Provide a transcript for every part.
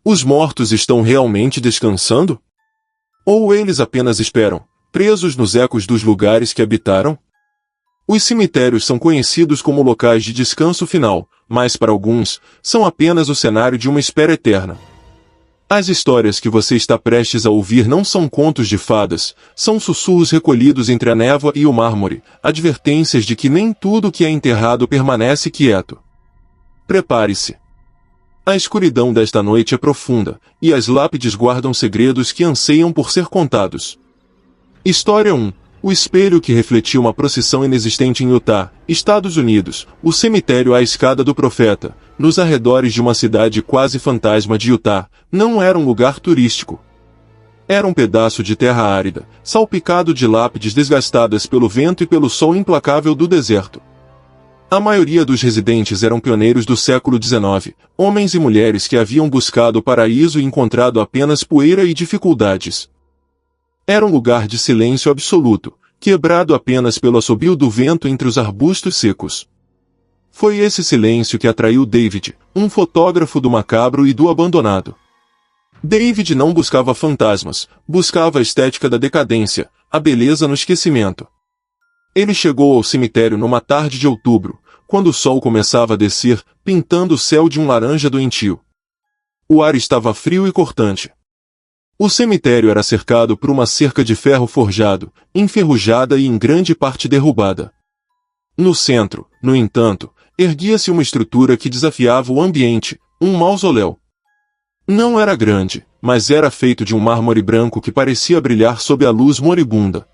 Os mortos estão realmente descansando? Ou eles apenas esperam, presos nos ecos dos lugares que habitaram? Os cemitérios são conhecidos como locais de descanso final, mas para alguns, são apenas o cenário de uma espera eterna. As histórias que você está prestes a ouvir não são contos de fadas, são sussurros recolhidos entre a névoa e o mármore, advertências de que nem tudo que é enterrado permanece quieto. Prepare-se. A escuridão desta noite é profunda, e as lápides guardam segredos que anseiam por ser contados. História 1. O espelho que refletia uma procissão inexistente em Utah, Estados Unidos, o cemitério à escada do profeta, nos arredores de uma cidade quase fantasma de Utah, não era um lugar turístico. Era um pedaço de terra árida, salpicado de lápides desgastadas pelo vento e pelo sol implacável do deserto. A maioria dos residentes eram pioneiros do século XIX, homens e mulheres que haviam buscado o paraíso e encontrado apenas poeira e dificuldades. Era um lugar de silêncio absoluto, quebrado apenas pelo assobio do vento entre os arbustos secos. Foi esse silêncio que atraiu David, um fotógrafo do macabro e do abandonado. David não buscava fantasmas, buscava a estética da decadência, a beleza no esquecimento. Ele chegou ao cemitério numa tarde de outubro, quando o sol começava a descer, pintando o céu de um laranja doentio. O ar estava frio e cortante. O cemitério era cercado por uma cerca de ferro forjado, enferrujada e em grande parte derrubada. No centro, no entanto, erguia-se uma estrutura que desafiava o ambiente, um mausoléu. Não era grande, mas era feito de um mármore branco que parecia brilhar sob a luz moribunda.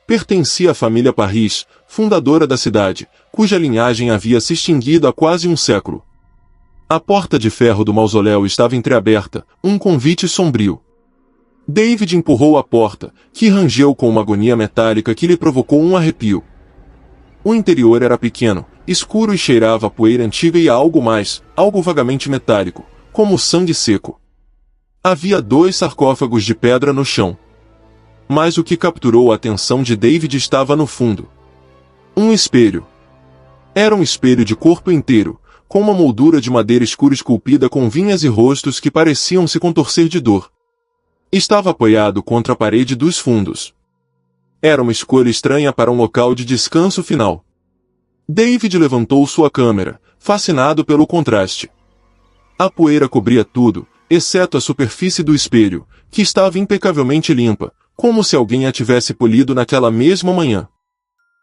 Pertencia à família Parris, fundadora da cidade, cuja linhagem havia se extinguido há quase um século. A porta de ferro do mausoléu estava entreaberta, um convite sombrio. David empurrou a porta, que rangeu com uma agonia metálica que lhe provocou um arrepio. O interior era pequeno, escuro e cheirava a poeira antiga e a algo mais, algo vagamente metálico, como sangue seco. Havia 2 sarcófagos de pedra no chão. Mas o que capturou a atenção de David estava no fundo. Um espelho. Era um espelho de corpo inteiro, com uma moldura de madeira escura esculpida com vinhas e rostos que pareciam se contorcer de dor. Estava apoiado contra a parede dos fundos. Era uma escolha estranha para um local de descanso final. David levantou sua câmera, fascinado pelo contraste. A poeira cobria tudo, exceto a superfície do espelho, que estava impecavelmente limpa, como se alguém a tivesse polido naquela mesma manhã.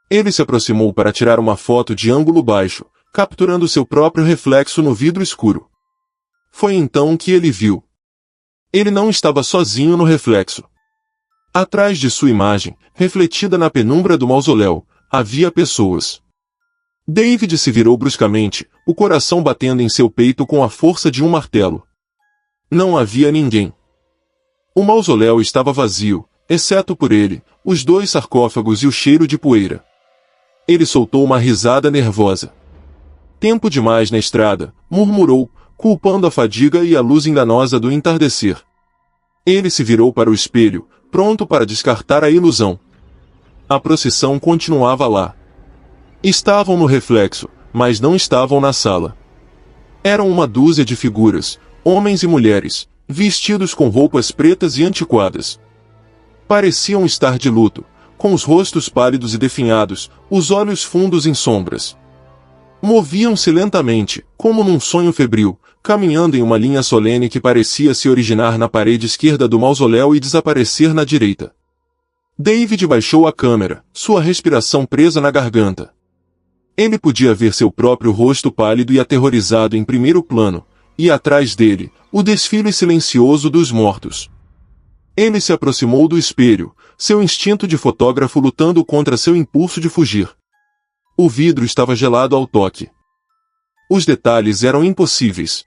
Ele se aproximou para tirar uma foto de ângulo baixo, capturando seu próprio reflexo no vidro escuro. Foi então que ele viu. Ele não estava sozinho no reflexo. Atrás de sua imagem, refletida na penumbra do mausoléu, havia pessoas. David se virou bruscamente, o coração batendo em seu peito com a força de um martelo. Não havia ninguém. O mausoléu estava vazio, exceto por ele, os 2 sarcófagos e o cheiro de poeira. Ele soltou uma risada nervosa. Tempo demais na estrada, murmurou, culpando a fadiga e a luz enganosa do entardecer. Ele se virou para o espelho, pronto para descartar a ilusão. A procissão continuava lá. Estavam no reflexo, mas não estavam na sala. Eram uma dúzia de figuras, homens e mulheres, vestidos com roupas pretas e antiquadas. Pareciam estar de luto, com os rostos pálidos e definhados, os olhos fundos em sombras. Moviam-se lentamente, como num sonho febril, caminhando em uma linha solene que parecia se originar na parede esquerda do mausoléu e desaparecer na direita. David baixou a câmera, sua respiração presa na garganta. Ele podia ver seu próprio rosto pálido e aterrorizado em primeiro plano, e atrás dele, o desfile silencioso dos mortos. Ele se aproximou do espelho, seu instinto de fotógrafo lutando contra seu impulso de fugir. O vidro estava gelado ao toque. Os detalhes eram impossíveis.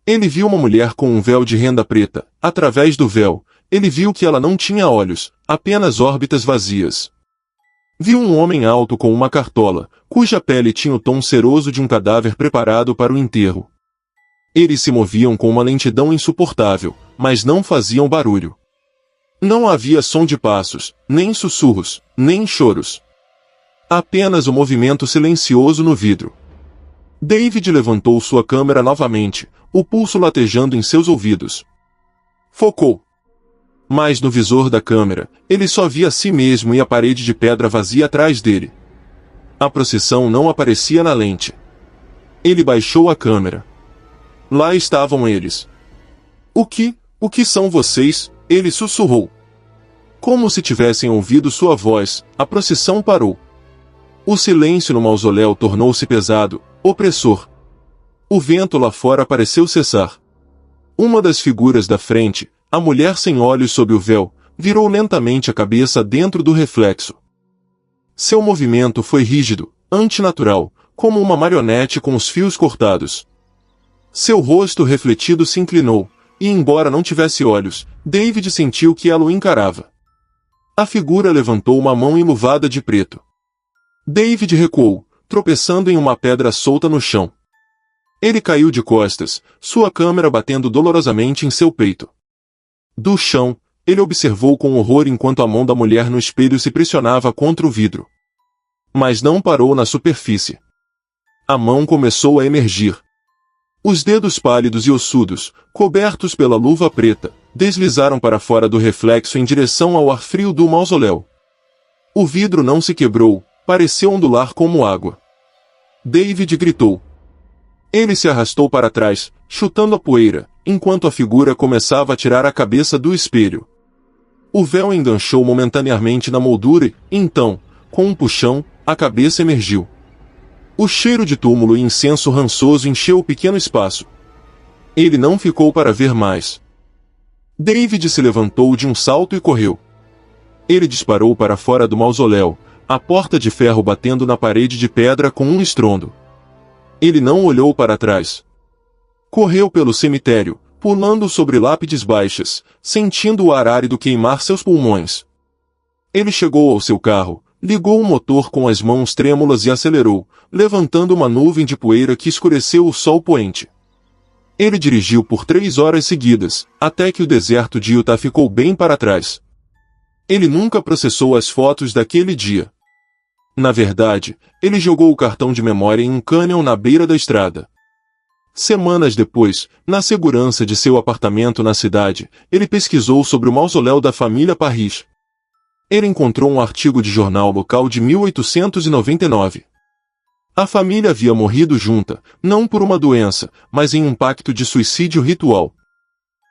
Ele viu uma mulher com um véu de renda preta. Através do véu, ele viu que ela não tinha olhos, apenas órbitas vazias. Viu um homem alto com uma cartola, cuja pele tinha o tom ceroso de um cadáver preparado para o enterro. Eles se moviam com uma lentidão insuportável, mas não faziam barulho. Não havia som de passos, nem sussurros, nem choros. Apenas o movimento silencioso no vidro. David levantou sua câmera novamente, o pulso latejando em seus ouvidos. Focou. Mas no visor da câmera, ele só via a si mesmo e a parede de pedra vazia atrás dele. A procissão não aparecia na lente. Ele baixou a câmera. Lá estavam eles. O que são vocês? Ele sussurrou. Como se tivessem ouvido sua voz, a procissão parou. O silêncio no mausoléu tornou-se pesado, opressor. O vento lá fora pareceu cessar. Uma das figuras da frente, a mulher sem olhos sob o véu, virou lentamente a cabeça dentro do reflexo. Seu movimento foi rígido, antinatural, como uma marionete com os fios cortados. Seu rosto refletido se inclinou, e embora não tivesse olhos, David sentiu que ela o encarava. A figura levantou uma mão enluvada de preto. David recuou, tropeçando em uma pedra solta no chão. Ele caiu de costas, sua câmera batendo dolorosamente em seu peito. Do chão, ele observou com horror enquanto a mão da mulher no espelho se pressionava contra o vidro. Mas não parou na superfície. A mão começou a emergir. Os dedos pálidos e ossudos, cobertos pela luva preta, deslizaram para fora do reflexo em direção ao ar frio do mausoléu. O vidro não se quebrou, pareceu ondular como água. David gritou. Ele se arrastou para trás, chutando a poeira, enquanto a figura começava a tirar a cabeça do espelho. O véu enganchou momentaneamente na moldura e, então, com um puxão, a cabeça emergiu. O cheiro de túmulo e incenso rançoso encheu o pequeno espaço. Ele não ficou para ver mais. David se levantou de um salto e correu. Ele disparou para fora do mausoléu, a porta de ferro batendo na parede de pedra com um estrondo. Ele não olhou para trás. Correu pelo cemitério, pulando sobre lápides baixas, sentindo o ar árido queimar seus pulmões. Ele chegou ao seu carro, ligou o motor com as mãos trêmulas e acelerou, levantando uma nuvem de poeira que escureceu o sol poente. Ele dirigiu por 3 horas seguidas, até que o deserto de Utah ficou bem para trás. Ele nunca processou as fotos daquele dia. Na verdade, ele jogou o cartão de memória em um cânion na beira da estrada. Semanas depois, na segurança de seu apartamento na cidade, ele pesquisou sobre o mausoléu da família Parrish. Ele encontrou um artigo de jornal local de 1899. A família havia morrido junta, não por uma doença, mas em um pacto de suicídio ritual.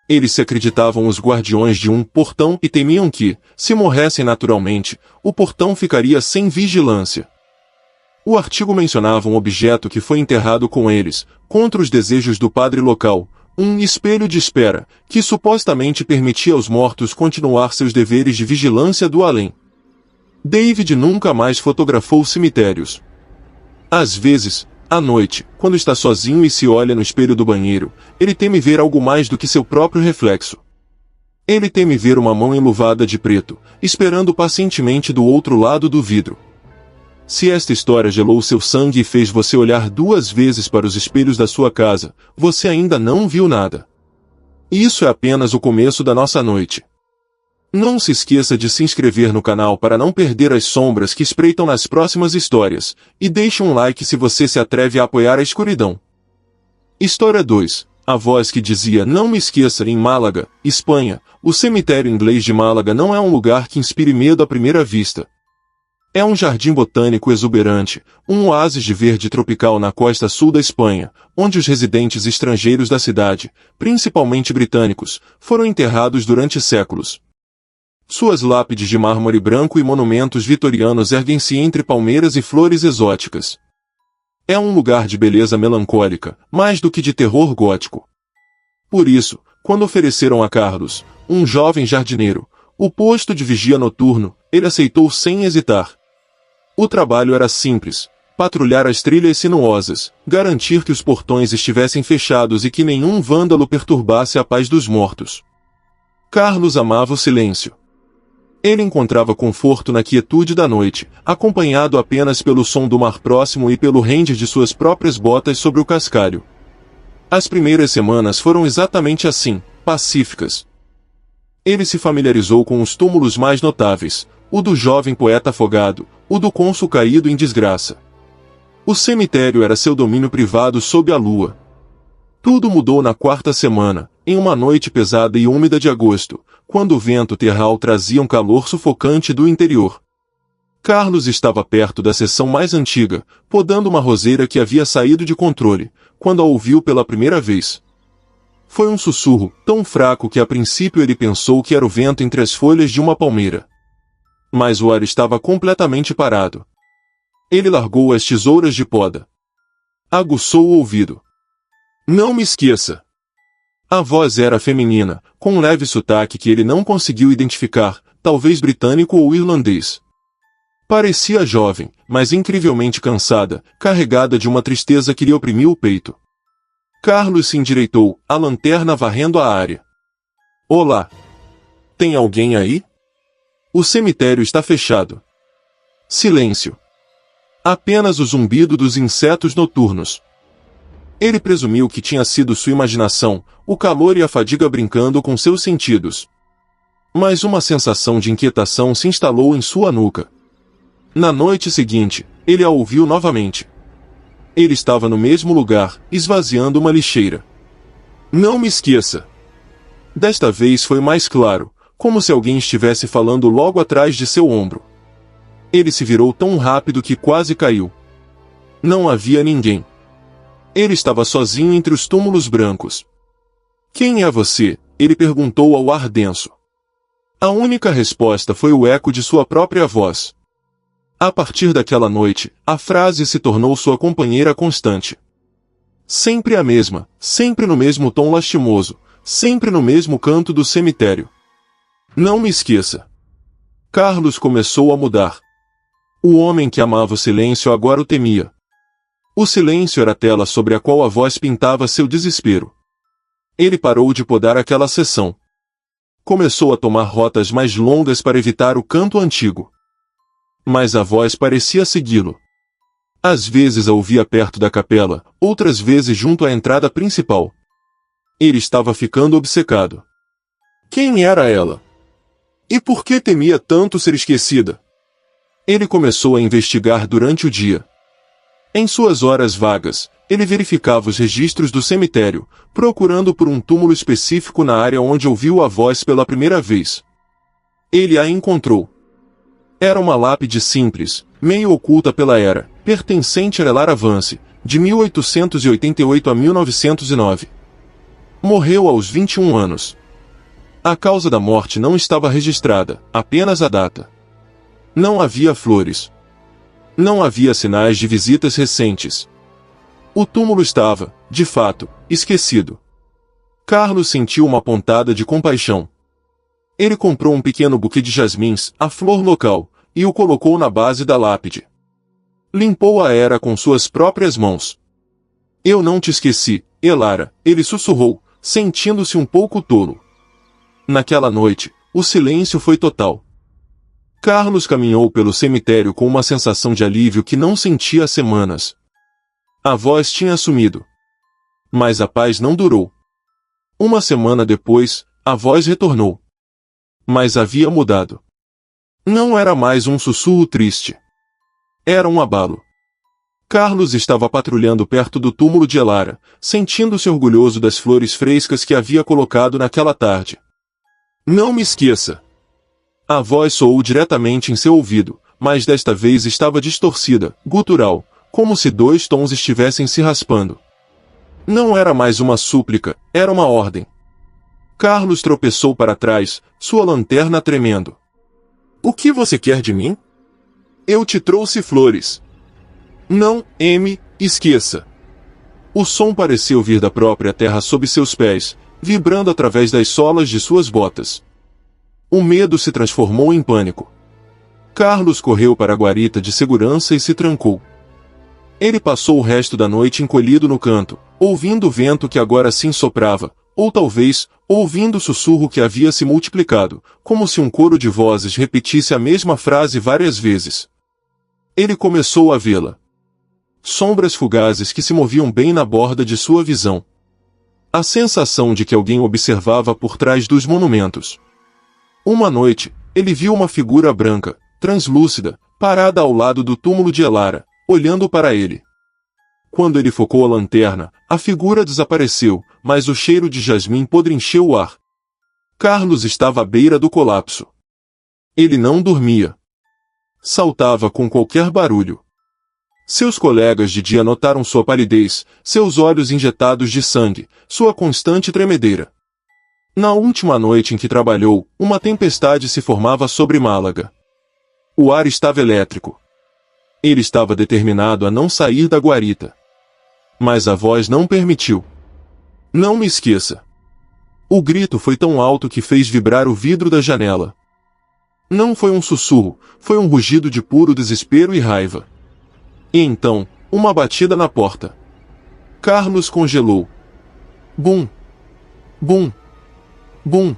Eles se acreditavam os guardiões de um portão e temiam que, se morressem naturalmente, o portão ficaria sem vigilância. O artigo mencionava um objeto que foi enterrado com eles, contra os desejos do padre local, um espelho de espera, que supostamente permitia aos mortos continuar seus deveres de vigilância do além. David nunca mais fotografou cemitérios. Às vezes, à noite, quando está sozinho e se olha no espelho do banheiro, ele teme ver algo mais do que seu próprio reflexo. Ele teme ver uma mão enluvada de preto, esperando pacientemente do outro lado do vidro. Se esta história gelou seu sangue e fez você olhar 2 vezes para os espelhos da sua casa, você ainda não viu nada. Isso é apenas o começo da nossa noite. Não se esqueça de se inscrever no canal para não perder as sombras que espreitam nas próximas histórias, e deixe um like se você se atreve a apoiar a escuridão. História 2. A voz que dizia não me esqueça. Em Málaga, Espanha, o cemitério inglês de Málaga não é um lugar que inspire medo à primeira vista. É um jardim botânico exuberante, um oásis de verde tropical na costa sul da Espanha, onde os residentes estrangeiros da cidade, principalmente britânicos, foram enterrados durante séculos. Suas lápides de mármore branco e monumentos vitorianos erguem-se entre palmeiras e flores exóticas. É um lugar de beleza melancólica, mais do que de terror gótico. Por isso, quando ofereceram a Carlos, um jovem jardineiro, o posto de vigia noturno, ele aceitou sem hesitar. O trabalho era simples: patrulhar as trilhas sinuosas, garantir que os portões estivessem fechados e que nenhum vândalo perturbasse a paz dos mortos. Carlos amava o silêncio. Ele encontrava conforto na quietude da noite, acompanhado apenas pelo som do mar próximo e pelo render de suas próprias botas sobre o cascalho. As primeiras semanas foram exatamente assim, pacíficas. Ele se familiarizou com os túmulos mais notáveis, o do jovem poeta afogado, o do cônsul caído em desgraça. O cemitério era seu domínio privado sob a lua. Tudo mudou na quarta semana, em uma noite pesada e úmida de agosto, quando o vento terral trazia um calor sufocante do interior. Carlos estava perto da seção mais antiga, podando uma roseira que havia saído de controle, quando a ouviu pela primeira vez. Foi um sussurro, tão fraco que a princípio ele pensou que era o vento entre as folhas de uma palmeira. Mas o ar estava completamente parado. Ele largou as tesouras de poda. Aguçou o ouvido. Não me esqueça. A voz era feminina, com um leve sotaque que ele não conseguiu identificar, talvez britânico ou irlandês. Parecia jovem, mas incrivelmente cansada, carregada de uma tristeza que lhe oprimiu o peito. Carlos se endireitou, a lanterna varrendo a área. Olá! Tem alguém aí? O cemitério está fechado. Silêncio. Apenas o zumbido dos insetos noturnos. Ele presumiu que tinha sido sua imaginação, o calor e a fadiga brincando com seus sentidos. Mas uma sensação de inquietação se instalou em sua nuca. Na noite seguinte, ele a ouviu novamente. Ele estava no mesmo lugar, esvaziando uma lixeira. Não me esqueça. Desta vez foi mais claro, como se alguém estivesse falando logo atrás de seu ombro. Ele se virou tão rápido que quase caiu. Não havia ninguém. Ele estava sozinho entre os túmulos brancos. Quem é você? Ele perguntou ao ar denso. A única resposta foi o eco de sua própria voz. A partir daquela noite, a frase se tornou sua companheira constante. Sempre a mesma, sempre no mesmo tom lastimoso, sempre no mesmo canto do cemitério. Não me esqueça. Carlos começou a mudar. O homem que amava o silêncio agora o temia. O silêncio era a tela sobre a qual a voz pintava seu desespero. Ele parou de podar aquela seção. Começou a tomar rotas mais longas para evitar o canto antigo. Mas a voz parecia segui-lo. Às vezes a ouvia perto da capela, outras vezes junto à entrada principal. Ele estava ficando obcecado. Quem era ela? E por que temia tanto ser esquecida? Ele começou a investigar durante o dia. Em suas horas vagas, ele verificava os registros do cemitério, procurando por um túmulo específico na área onde ouviu a voz pela primeira vez. Ele a encontrou. Era uma lápide simples, meio oculta pela era, pertencente a Lara Vance, de 1888 a 1909. Morreu aos 21 anos. A causa da morte não estava registrada, apenas a data. Não havia flores. Não havia sinais de visitas recentes. O túmulo estava, de fato, esquecido. Carlos sentiu uma pontada de compaixão. Ele comprou um pequeno buquê de jasmins, a flor local, e o colocou na base da lápide. Limpou a era com suas próprias mãos. Eu não te esqueci, Elara, ele sussurrou, sentindo-se um pouco tolo. Naquela noite, o silêncio foi total. Carlos caminhou pelo cemitério com uma sensação de alívio que não sentia há semanas. A voz tinha sumido. Mas a paz não durou. Uma semana depois, a voz retornou. Mas havia mudado. Não era mais um sussurro triste. Era um abalo. Carlos estava patrulhando perto do túmulo de Elara, sentindo-se orgulhoso das flores frescas que havia colocado naquela tarde. Não me esqueça. A voz soou diretamente em seu ouvido, mas desta vez estava distorcida, gutural, como se dois tons estivessem se raspando. Não era mais uma súplica, era uma ordem. Carlos tropeçou para trás, sua lanterna tremendo. O que você quer de mim? Eu te trouxe flores. Não, esqueça. O som pareceu vir da própria terra sob seus pés, vibrando através das solas de suas botas. O medo se transformou em pânico. Carlos correu para a guarita de segurança e se trancou. Ele passou o resto da noite encolhido no canto, ouvindo o vento que agora sim soprava, ou talvez, ouvindo o sussurro que havia se multiplicado, como se um coro de vozes repetisse a mesma frase várias vezes. Ele começou a vê-la. Sombras fugazes que se moviam bem na borda de sua visão. A sensação de que alguém observava por trás dos monumentos. Uma noite, ele viu uma figura branca, translúcida, parada ao lado do túmulo de Elara, olhando para ele. Quando ele focou a lanterna, a figura desapareceu, mas o cheiro de jasmim podre encheu o ar. Carlos estava à beira do colapso. Ele não dormia. Saltava com qualquer barulho. Seus colegas de dia notaram sua palidez, seus olhos injetados de sangue, sua constante tremedeira. Na última noite em que trabalhou, uma tempestade se formava sobre Málaga. O ar estava elétrico. Ele estava determinado a não sair da guarita. Mas a voz não permitiu. Não me esqueça. O grito foi tão alto que fez vibrar o vidro da janela. Não foi um sussurro, foi um rugido de puro desespero e raiva. E então, uma batida na porta. Carlos congelou. Bum! Bum! Bum!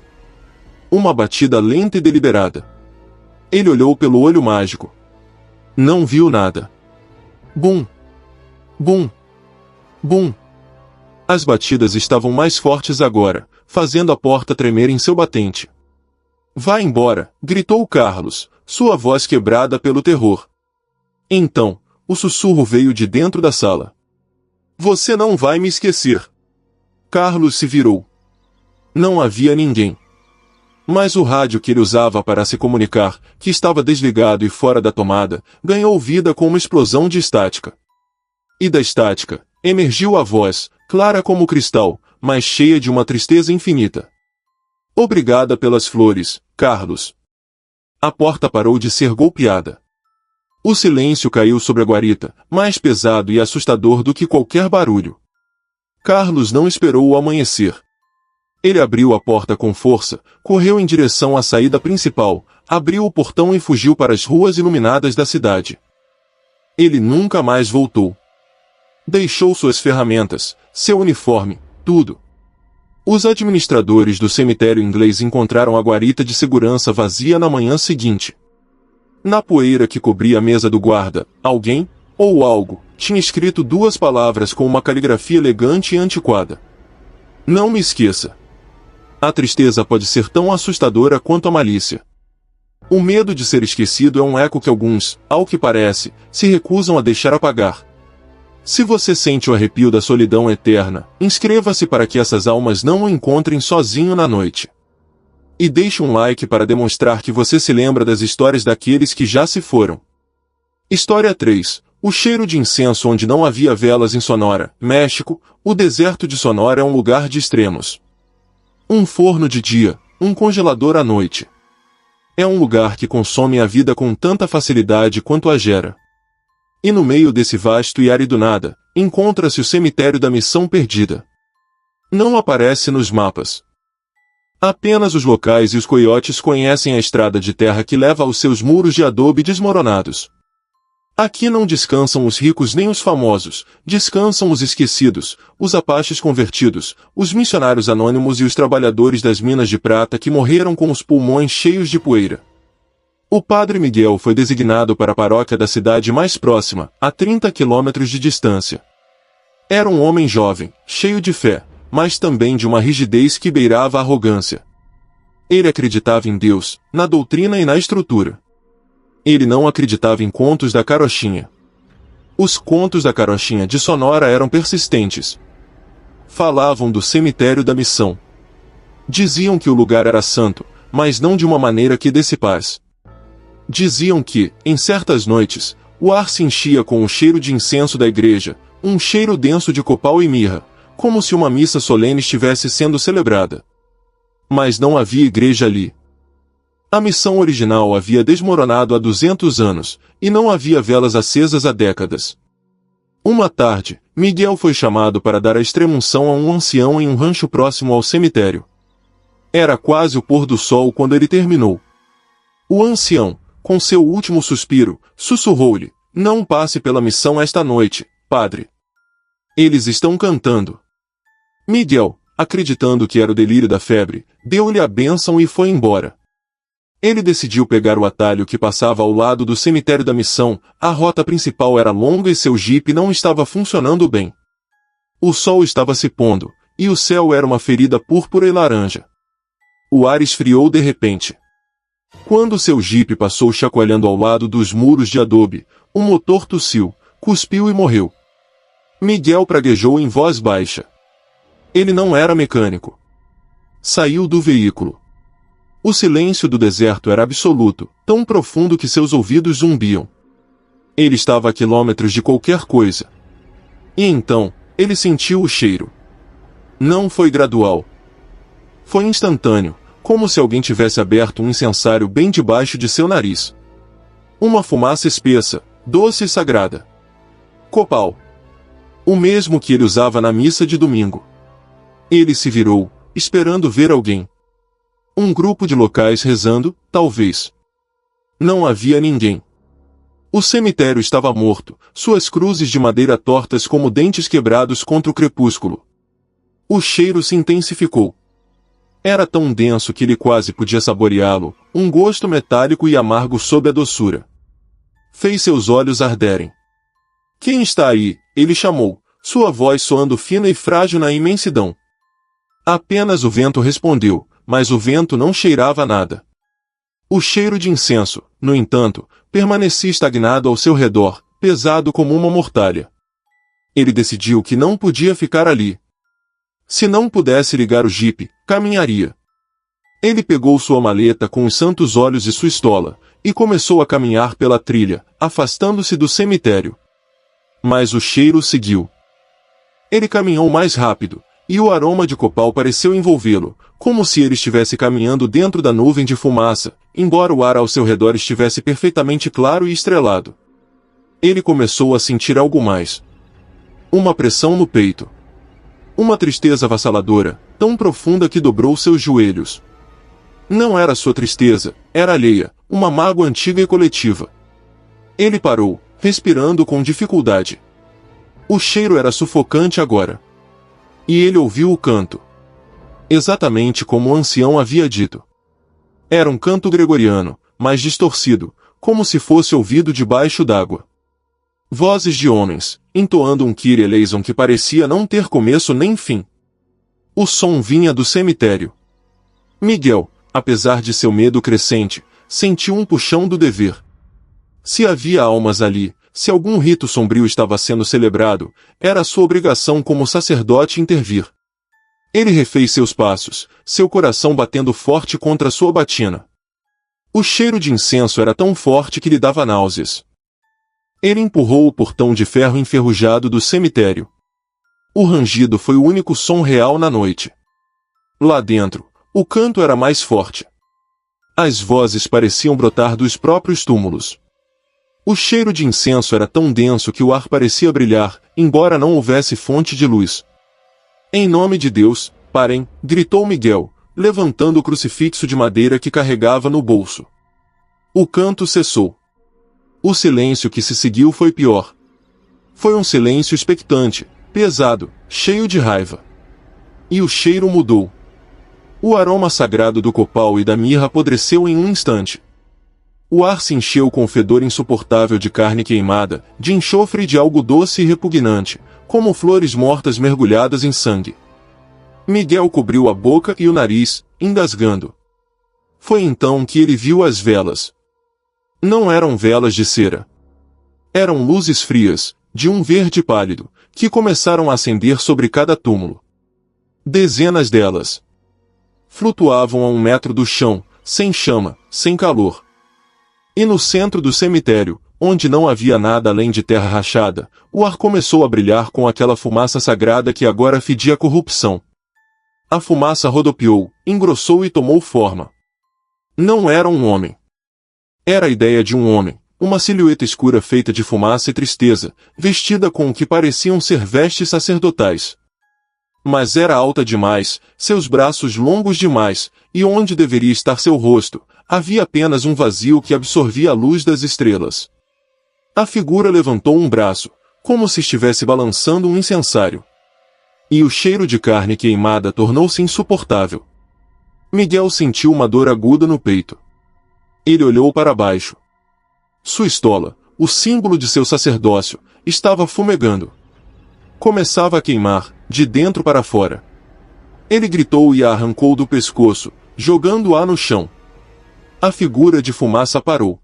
Uma batida lenta e deliberada. Ele olhou pelo olho mágico. Não viu nada. Bum! Bum! Bum! As batidas estavam mais fortes agora, fazendo a porta tremer em seu batente. Vá embora, gritou Carlos, sua voz quebrada pelo terror. Então, o sussurro veio de dentro da sala. Você não vai me esquecer. Carlos se virou. Não havia ninguém. Mas o rádio que ele usava para se comunicar, que estava desligado e fora da tomada, ganhou vida com uma explosão de estática. E da estática, emergiu a voz, clara como cristal, mas cheia de uma tristeza infinita. Obrigada pelas flores, Carlos. A porta parou de ser golpeada. O silêncio caiu sobre a guarita, mais pesado e assustador do que qualquer barulho. Carlos não esperou o amanhecer. Ele abriu a porta com força, correu em direção à saída principal, abriu o portão e fugiu para as ruas iluminadas da cidade. Ele nunca mais voltou. Deixou suas ferramentas, seu uniforme, tudo. Os administradores do cemitério inglês encontraram a guarita de segurança vazia na manhã seguinte. Na poeira que cobria a mesa do guarda, alguém, ou algo, tinha escrito duas palavras com uma caligrafia elegante e antiquada. Não me esqueça. A tristeza pode ser tão assustadora quanto a malícia. O medo de ser esquecido é um eco que alguns, ao que parece, se recusam a deixar apagar. Se você sente o arrepio da solidão eterna, inscreva-se para que essas almas não o encontrem sozinho na noite. E deixe um like para demonstrar que você se lembra das histórias daqueles que já se foram. História 3. O cheiro de incenso onde não havia velas em Sonora, México. O deserto de Sonora é um lugar de extremos. Um forno de dia, um congelador à noite. É um lugar que consome a vida com tanta facilidade quanto a gera. E no meio desse vasto e árido nada, encontra-se o cemitério da Missão Perdida. Não aparece nos mapas. Apenas os locais e os coiotes conhecem a estrada de terra que leva aos seus muros de adobe desmoronados. Aqui não descansam os ricos nem os famosos, descansam os esquecidos, os apaches convertidos, os missionários anônimos e os trabalhadores das minas de prata que morreram com os pulmões cheios de poeira. O padre Miguel foi designado para a paróquia da cidade mais próxima, a 30 quilômetros de distância. Era um homem jovem, cheio de fé, mas também de uma rigidez que beirava a arrogância. Ele acreditava em Deus, na doutrina e na estrutura. Ele não acreditava em contos da carochinha. Os contos da carochinha de Sonora eram persistentes. Falavam do cemitério da Missão. Diziam que o lugar era santo, mas não de uma maneira que desse paz. Diziam que, em certas noites, o ar se enchia com o cheiro de incenso da igreja, um cheiro denso de copal e mirra, como se uma missa solene estivesse sendo celebrada. Mas não havia igreja ali. A missão original havia desmoronado há 200 anos, e não havia velas acesas há décadas. Uma tarde, Miguel foi chamado para dar a extrema-unção a um ancião em um rancho próximo ao cemitério. Era quase o pôr do sol quando ele terminou. O ancião, com seu último suspiro, sussurrou-lhe: "Não passe pela missão esta noite, padre. Eles estão cantando." Miguel, acreditando que era o delírio da febre, deu-lhe a bênção e foi embora. Ele decidiu pegar o atalho que passava ao lado do cemitério da Missão. A rota principal era longa e seu jipe não estava funcionando bem. O sol estava se pondo, e o céu era uma ferida púrpura e laranja. O ar esfriou de repente. Quando seu jipe passou chacoalhando ao lado dos muros de adobe, o motor tossiu, cuspiu e morreu. Miguel praguejou em voz baixa. Ele não era mecânico. Saiu do veículo. O silêncio do deserto era absoluto, tão profundo que seus ouvidos zumbiam. Ele estava a quilômetros de qualquer coisa. E então, ele sentiu o cheiro. Não foi gradual. Foi instantâneo, como se alguém tivesse aberto um incensário bem debaixo de seu nariz. Uma fumaça espessa, doce e sagrada. Copal. O mesmo que ele usava na missa de domingo. Ele se virou, esperando ver alguém. Um grupo de locais rezando, talvez. Não havia ninguém. O cemitério estava morto, suas cruzes de madeira tortas como dentes quebrados contra o crepúsculo. O cheiro se intensificou. Era tão denso que ele quase podia saboreá-lo, um gosto metálico e amargo sob a doçura. Fez seus olhos arderem. Quem está aí? Ele chamou, sua voz soando fina e frágil na imensidão. Apenas o vento respondeu, mas o vento não cheirava a nada. O cheiro de incenso, no entanto, permanecia estagnado ao seu redor, pesado como uma mortalha. Ele decidiu que não podia ficar ali. Se não pudesse ligar o jipe, caminharia. Ele pegou sua maleta com os santos óleos e sua estola, e começou a caminhar pela trilha, afastando-se do cemitério. Mas o cheiro seguiu. Ele caminhou mais rápido, e o aroma de copal pareceu envolvê-lo, como se ele estivesse caminhando dentro da nuvem de fumaça, embora o ar ao seu redor estivesse perfeitamente claro e estrelado. Ele começou a sentir algo mais. Uma pressão no peito. Uma tristeza avassaladora, tão profunda que dobrou seus joelhos. Não era sua tristeza, era alheia, uma mágoa antiga e coletiva. Ele parou, respirando com dificuldade. O cheiro era sufocante agora. E ele ouviu o canto. Exatamente como o ancião havia dito. Era um canto gregoriano, mas distorcido, como se fosse ouvido debaixo d'água. Vozes de homens, entoando um Kyrie eleison que parecia não ter começo nem fim. O som vinha do cemitério. Miguel, apesar de seu medo crescente, sentiu um puxão do dever. Se havia almas ali, se algum rito sombrio estava sendo celebrado, era sua obrigação como sacerdote intervir. Ele refez seus passos, seu coração batendo forte contra sua batina. O cheiro de incenso era tão forte que lhe dava náuseas. Ele empurrou o portão de ferro enferrujado do cemitério. O rangido foi o único som real na noite. Lá dentro, o canto era mais forte. As vozes pareciam brotar dos próprios túmulos. O cheiro de incenso era tão denso que o ar parecia brilhar, embora não houvesse fonte de luz. Em nome de Deus, parem, gritou Miguel, levantando o crucifixo de madeira que carregava no bolso. O canto cessou. O silêncio que se seguiu foi pior. Foi um silêncio expectante, pesado, cheio de raiva. E o cheiro mudou. O aroma sagrado do copal e da mirra apodreceu em um instante. O ar se encheu com o fedor insuportável de carne queimada, de enxofre e de algo doce e repugnante, como flores mortas mergulhadas em sangue. Miguel cobriu a boca e o nariz, engasgando. Foi então que ele viu as velas. Não eram velas de cera. Eram luzes frias, de um verde pálido, que começaram a acender sobre cada túmulo. Dezenas delas. Flutuavam a 1 metro do chão, sem chama, sem calor. E no centro do cemitério, onde não havia nada além de terra rachada, o ar começou a brilhar com aquela fumaça sagrada que agora fedia corrupção. A fumaça rodopiou, engrossou e tomou forma. Não era um homem. Era a ideia de um homem, uma silhueta escura feita de fumaça e tristeza, vestida com o que pareciam ser vestes sacerdotais. Mas era alta demais, seus braços longos demais, e onde deveria estar seu rosto, havia apenas um vazio que absorvia a luz das estrelas. A figura levantou um braço, como se estivesse balançando um incensário. E o cheiro de carne queimada tornou-se insuportável. Miguel sentiu uma dor aguda no peito. Ele olhou para baixo. Sua estola, o símbolo de seu sacerdócio, estava fumegando. Começava a queimar, de dentro para fora. Ele gritou e a arrancou do pescoço, jogando-a no chão. A figura de fumaça parou.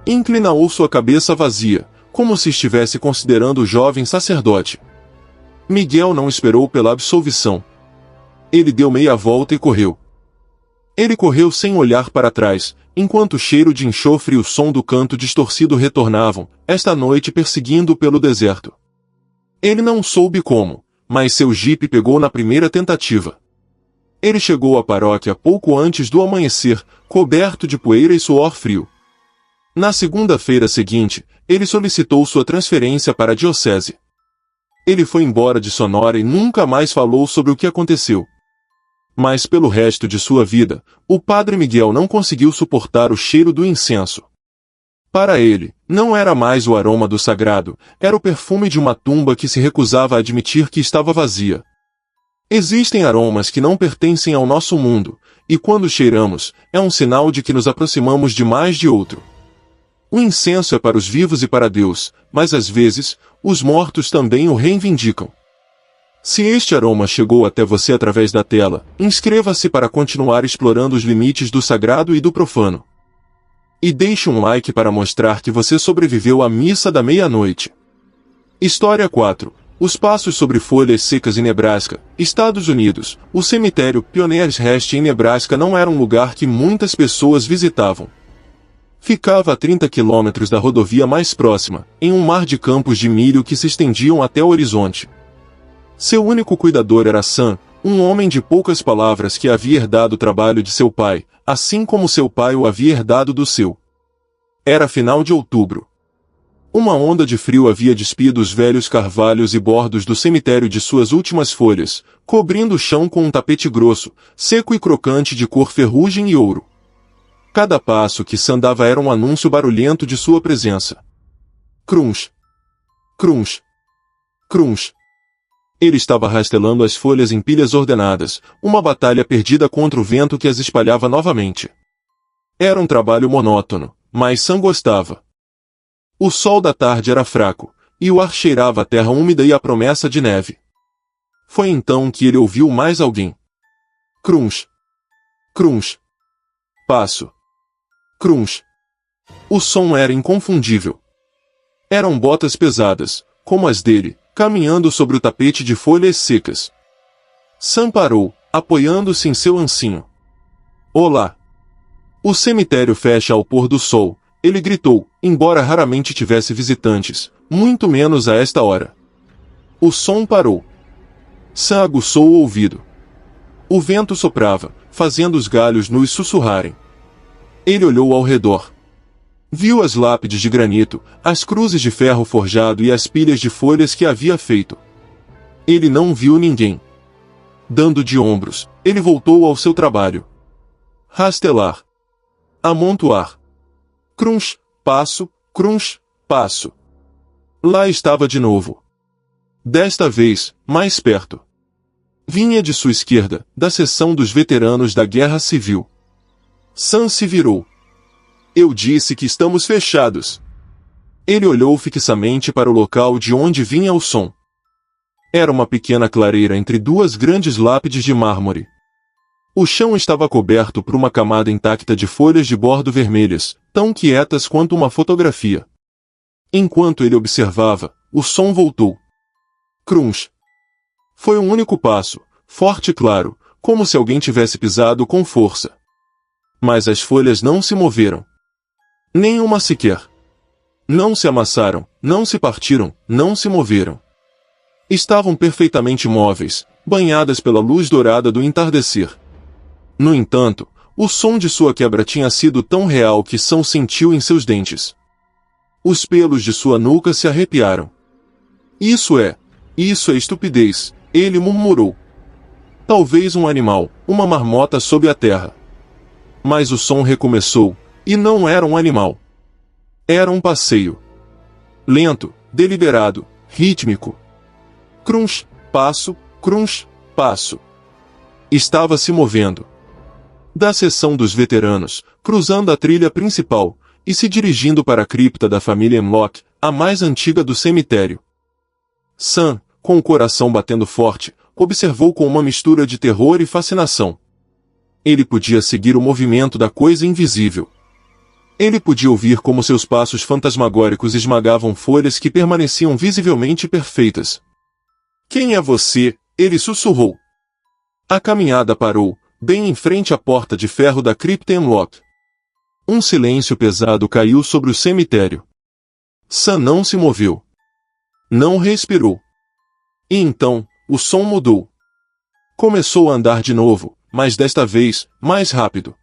Inclinou sua cabeça vazia, como se estivesse considerando o jovem sacerdote. Miguel não esperou pela absolvição. Ele deu meia volta e correu. Ele correu sem olhar para trás, enquanto o cheiro de enxofre e o som do canto distorcido retornavam, esta noite perseguindo-o pelo deserto. Ele não soube como, mas seu jipe pegou na primeira tentativa. Ele chegou à paróquia pouco antes do amanhecer, coberto de poeira e suor frio. Na segunda-feira seguinte, ele solicitou sua transferência para a diocese. Ele foi embora de Sonora e nunca mais falou sobre o que aconteceu. Mas pelo resto de sua vida, o padre Miguel não conseguiu suportar o cheiro do incenso. Para ele, não era mais o aroma do sagrado, era o perfume de uma tumba que se recusava a admitir que estava vazia. Existem aromas que não pertencem ao nosso mundo, e quando cheiramos, é um sinal de que nos aproximamos de mais de outro. O incenso é para os vivos e para Deus, mas às vezes, os mortos também o reivindicam. Se este aroma chegou até você através da tela, inscreva-se para continuar explorando os limites do sagrado e do profano. E deixe um like para mostrar que você sobreviveu à missa da meia-noite. História 4. Os passos sobre folhas secas em Nebraska, Estados Unidos. O cemitério Pioneers Rest em Nebraska não era um lugar que muitas pessoas visitavam. Ficava a 30 quilômetros da rodovia mais próxima, em um mar de campos de milho que se estendiam até o horizonte. Seu único cuidador era Sam, um homem de poucas palavras que havia herdado o trabalho de seu pai, assim como seu pai o havia herdado do seu. Era final de outubro. Uma onda de frio havia despido os velhos carvalhos e bordos do cemitério de suas últimas folhas, cobrindo o chão com um tapete grosso, seco e crocante de cor ferrugem e ouro. Cada passo que Sam dava era um anúncio barulhento de sua presença. Crunch. Crunch. Crunch. Ele estava rastelando as folhas em pilhas ordenadas, uma batalha perdida contra o vento que as espalhava novamente. Era um trabalho monótono, mas Sam gostava. O sol da tarde era fraco, e o ar cheirava a terra úmida e a promessa de neve. Foi então que ele ouviu mais alguém. Crunch. Crunch. Passo. Crunch. O som era inconfundível. Eram botas pesadas, como as dele, caminhando sobre o tapete de folhas secas. Sam parou, apoiando-se em seu ancinho. Olá! O cemitério fecha ao pôr do sol, ele gritou, embora raramente tivesse visitantes, muito menos a esta hora. O som parou. Sam aguçou o ouvido. O vento soprava, fazendo os galhos nus sussurrarem. Ele olhou ao redor. Viu as lápides de granito, as cruzes de ferro forjado e as pilhas de folhas que havia feito. Ele não viu ninguém. Dando de ombros, ele voltou ao seu trabalho. Rastelar. Amontoar. Crunch, passo, crunch, passo. Lá estava de novo. Desta vez, mais perto. Vinha de sua esquerda, da seção dos veteranos da Guerra Civil. Sam se virou. Eu disse que estamos fechados. Ele olhou fixamente para o local de onde vinha o som. Era uma pequena clareira entre duas grandes lápides de mármore. O chão estava coberto por uma camada intacta de folhas de bordo vermelhas, tão quietas quanto uma fotografia. Enquanto ele observava, o som voltou. Crunch. Foi um único passo, forte e claro, como se alguém tivesse pisado com força. Mas as folhas não se moveram. Nenhuma sequer. Não se amassaram, não se partiram, não se moveram. Estavam perfeitamente móveis, banhadas pela luz dourada do entardecer. No entanto, o som de sua quebra tinha sido tão real que Sam sentiu em seus dentes. Os pelos de sua nuca se arrepiaram. Isso é estupidez, ele murmurou. Talvez um animal, uma marmota sob a terra. Mas o som recomeçou. E não era um animal. Era um passeio. Lento, deliberado, rítmico. Crunch, passo, crunch, passo. Estava se movendo. Da seção dos veteranos, cruzando a trilha principal, e se dirigindo para a cripta da família Hemlock, a mais antiga do cemitério. Sam, com o coração batendo forte, observou com uma mistura de terror e fascinação. Ele podia seguir o movimento da coisa invisível. Ele podia ouvir como seus passos fantasmagóricos esmagavam folhas que permaneciam visivelmente perfeitas. Quem é você? Ele sussurrou. A caminhada parou, bem em frente à porta de ferro da Crypt Hemlock. Um silêncio pesado caiu sobre o cemitério. Sam não se moveu. Não respirou. E então, o som mudou. Começou a andar de novo, mas desta vez, mais rápido.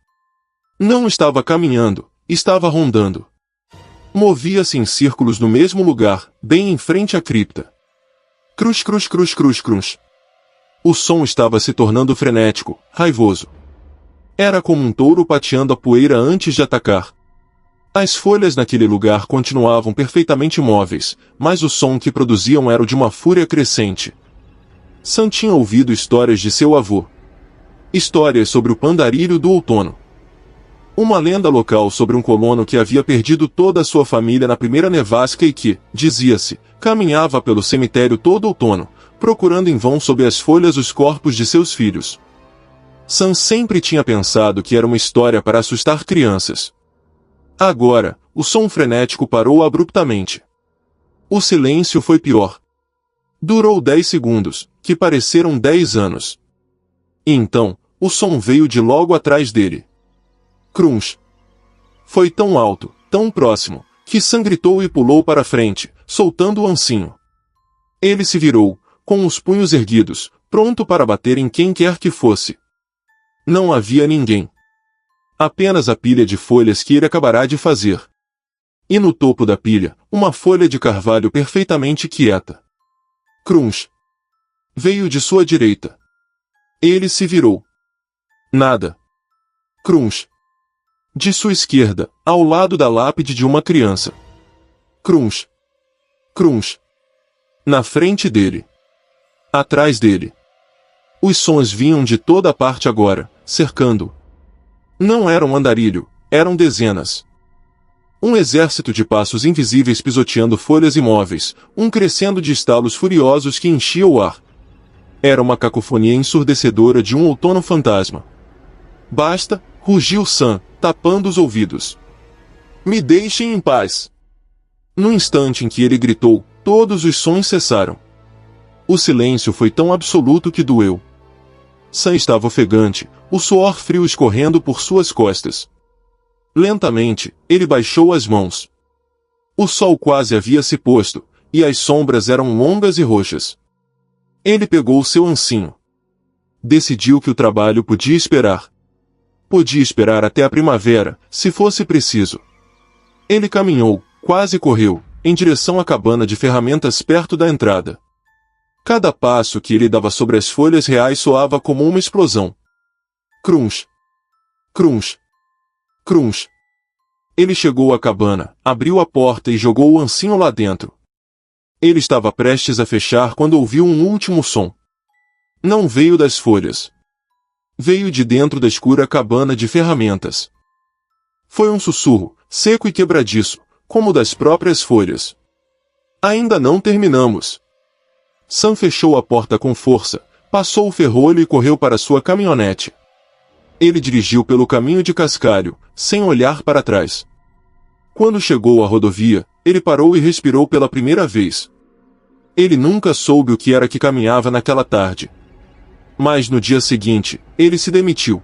Não estava caminhando, estava rondando. Movia-se em círculos no mesmo lugar, bem em frente à cripta. Cruz, cruz, cruz, cruz, cruz. O som estava se tornando frenético, raivoso. Era como um touro pateando a poeira antes de atacar. As folhas naquele lugar continuavam perfeitamente imóveis, mas o som que produziam era o de uma fúria crescente. Sam tinha ouvido histórias de seu avô. Histórias sobre o pandarilho do outono. Uma lenda local sobre um colono que havia perdido toda a sua família na primeira nevasca e que, dizia-se, caminhava pelo cemitério todo outono, procurando em vão sob as folhas os corpos de seus filhos. Sam sempre tinha pensado que era uma história para assustar crianças. Agora, o som frenético parou abruptamente. O silêncio foi pior. Durou 10 segundos, que pareceram 10 anos. E então, o som veio de logo atrás dele. Crunch. Foi tão alto, tão próximo, que Sam gritou e pulou para frente, soltando o ancinho. Ele se virou, com os punhos erguidos, pronto para bater em quem quer que fosse. Não havia ninguém. Apenas a pilha de folhas que ele acabará de fazer. E no topo da pilha, uma folha de carvalho perfeitamente quieta. Crunch. Veio de sua direita. Ele se virou. Nada. Crunch. De sua esquerda, ao lado da lápide de uma criança. Crunch. Crunch. Na frente dele. Atrás dele. Os sons vinham de toda parte agora, cercando-o. Não era um andarilho, eram dezenas. Um exército de passos invisíveis pisoteando folhas imóveis, um crescendo de estalos furiosos que enchia o ar. Era uma cacofonia ensurdecedora de um outono fantasma. Basta, rugiu Sam, tapando os ouvidos. Me deixem em paz. No instante em que ele gritou, todos os sons cessaram. O silêncio foi tão absoluto que doeu. Sam estava ofegante, o suor frio escorrendo por suas costas. Lentamente, ele baixou as mãos. O sol quase havia se posto, e as sombras eram longas e roxas. Ele pegou seu ancinho. Decidiu que o trabalho podia esperar. Podia esperar até a primavera, se fosse preciso. Ele caminhou, quase correu, em direção à cabana de ferramentas perto da entrada. Cada passo que ele dava sobre as folhas reais soava como uma explosão. Crunch. Crunch. Crunch. Ele chegou à cabana, abriu a porta e jogou o ancinho lá dentro. Ele estava prestes a fechar quando ouviu um último som. Não veio das folhas. Veio de dentro da escura cabana de ferramentas. Foi um sussurro, seco e quebradiço, como das próprias folhas. Ainda não terminamos. Sam fechou a porta com força, passou o ferrolho e correu para sua caminhonete. Ele dirigiu pelo caminho de cascalho, sem olhar para trás. Quando chegou à rodovia, ele parou e respirou pela primeira vez. Ele nunca soube o que era que caminhava naquela tarde. Mas no dia seguinte, ele se demitiu.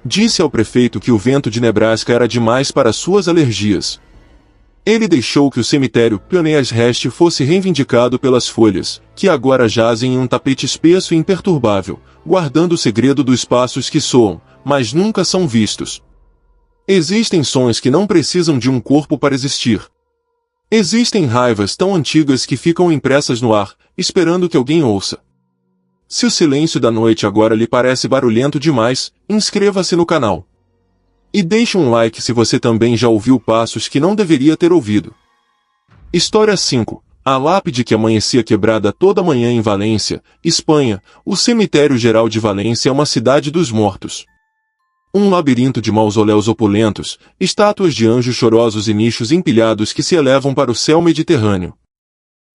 Disse ao prefeito que o vento de Nebraska era demais para suas alergias. Ele deixou que o cemitério Pioneers Rest fosse reivindicado pelas folhas, que agora jazem em um tapete espesso e imperturbável, guardando o segredo dos passos que soam, mas nunca são vistos. Existem sons que não precisam de um corpo para existir. Existem raivas tão antigas que ficam impressas no ar, esperando que alguém ouça. Se o silêncio da noite agora lhe parece barulhento demais, inscreva-se no canal. E deixe um like se você também já ouviu passos que não deveria ter ouvido. História 5. A lápide que amanhecia quebrada toda manhã em Valência, Espanha. O cemitério geral de Valência é uma cidade dos mortos. Um labirinto de mausoléus opulentos, estátuas de anjos chorosos e nichos empilhados que se elevam para o céu Mediterrâneo.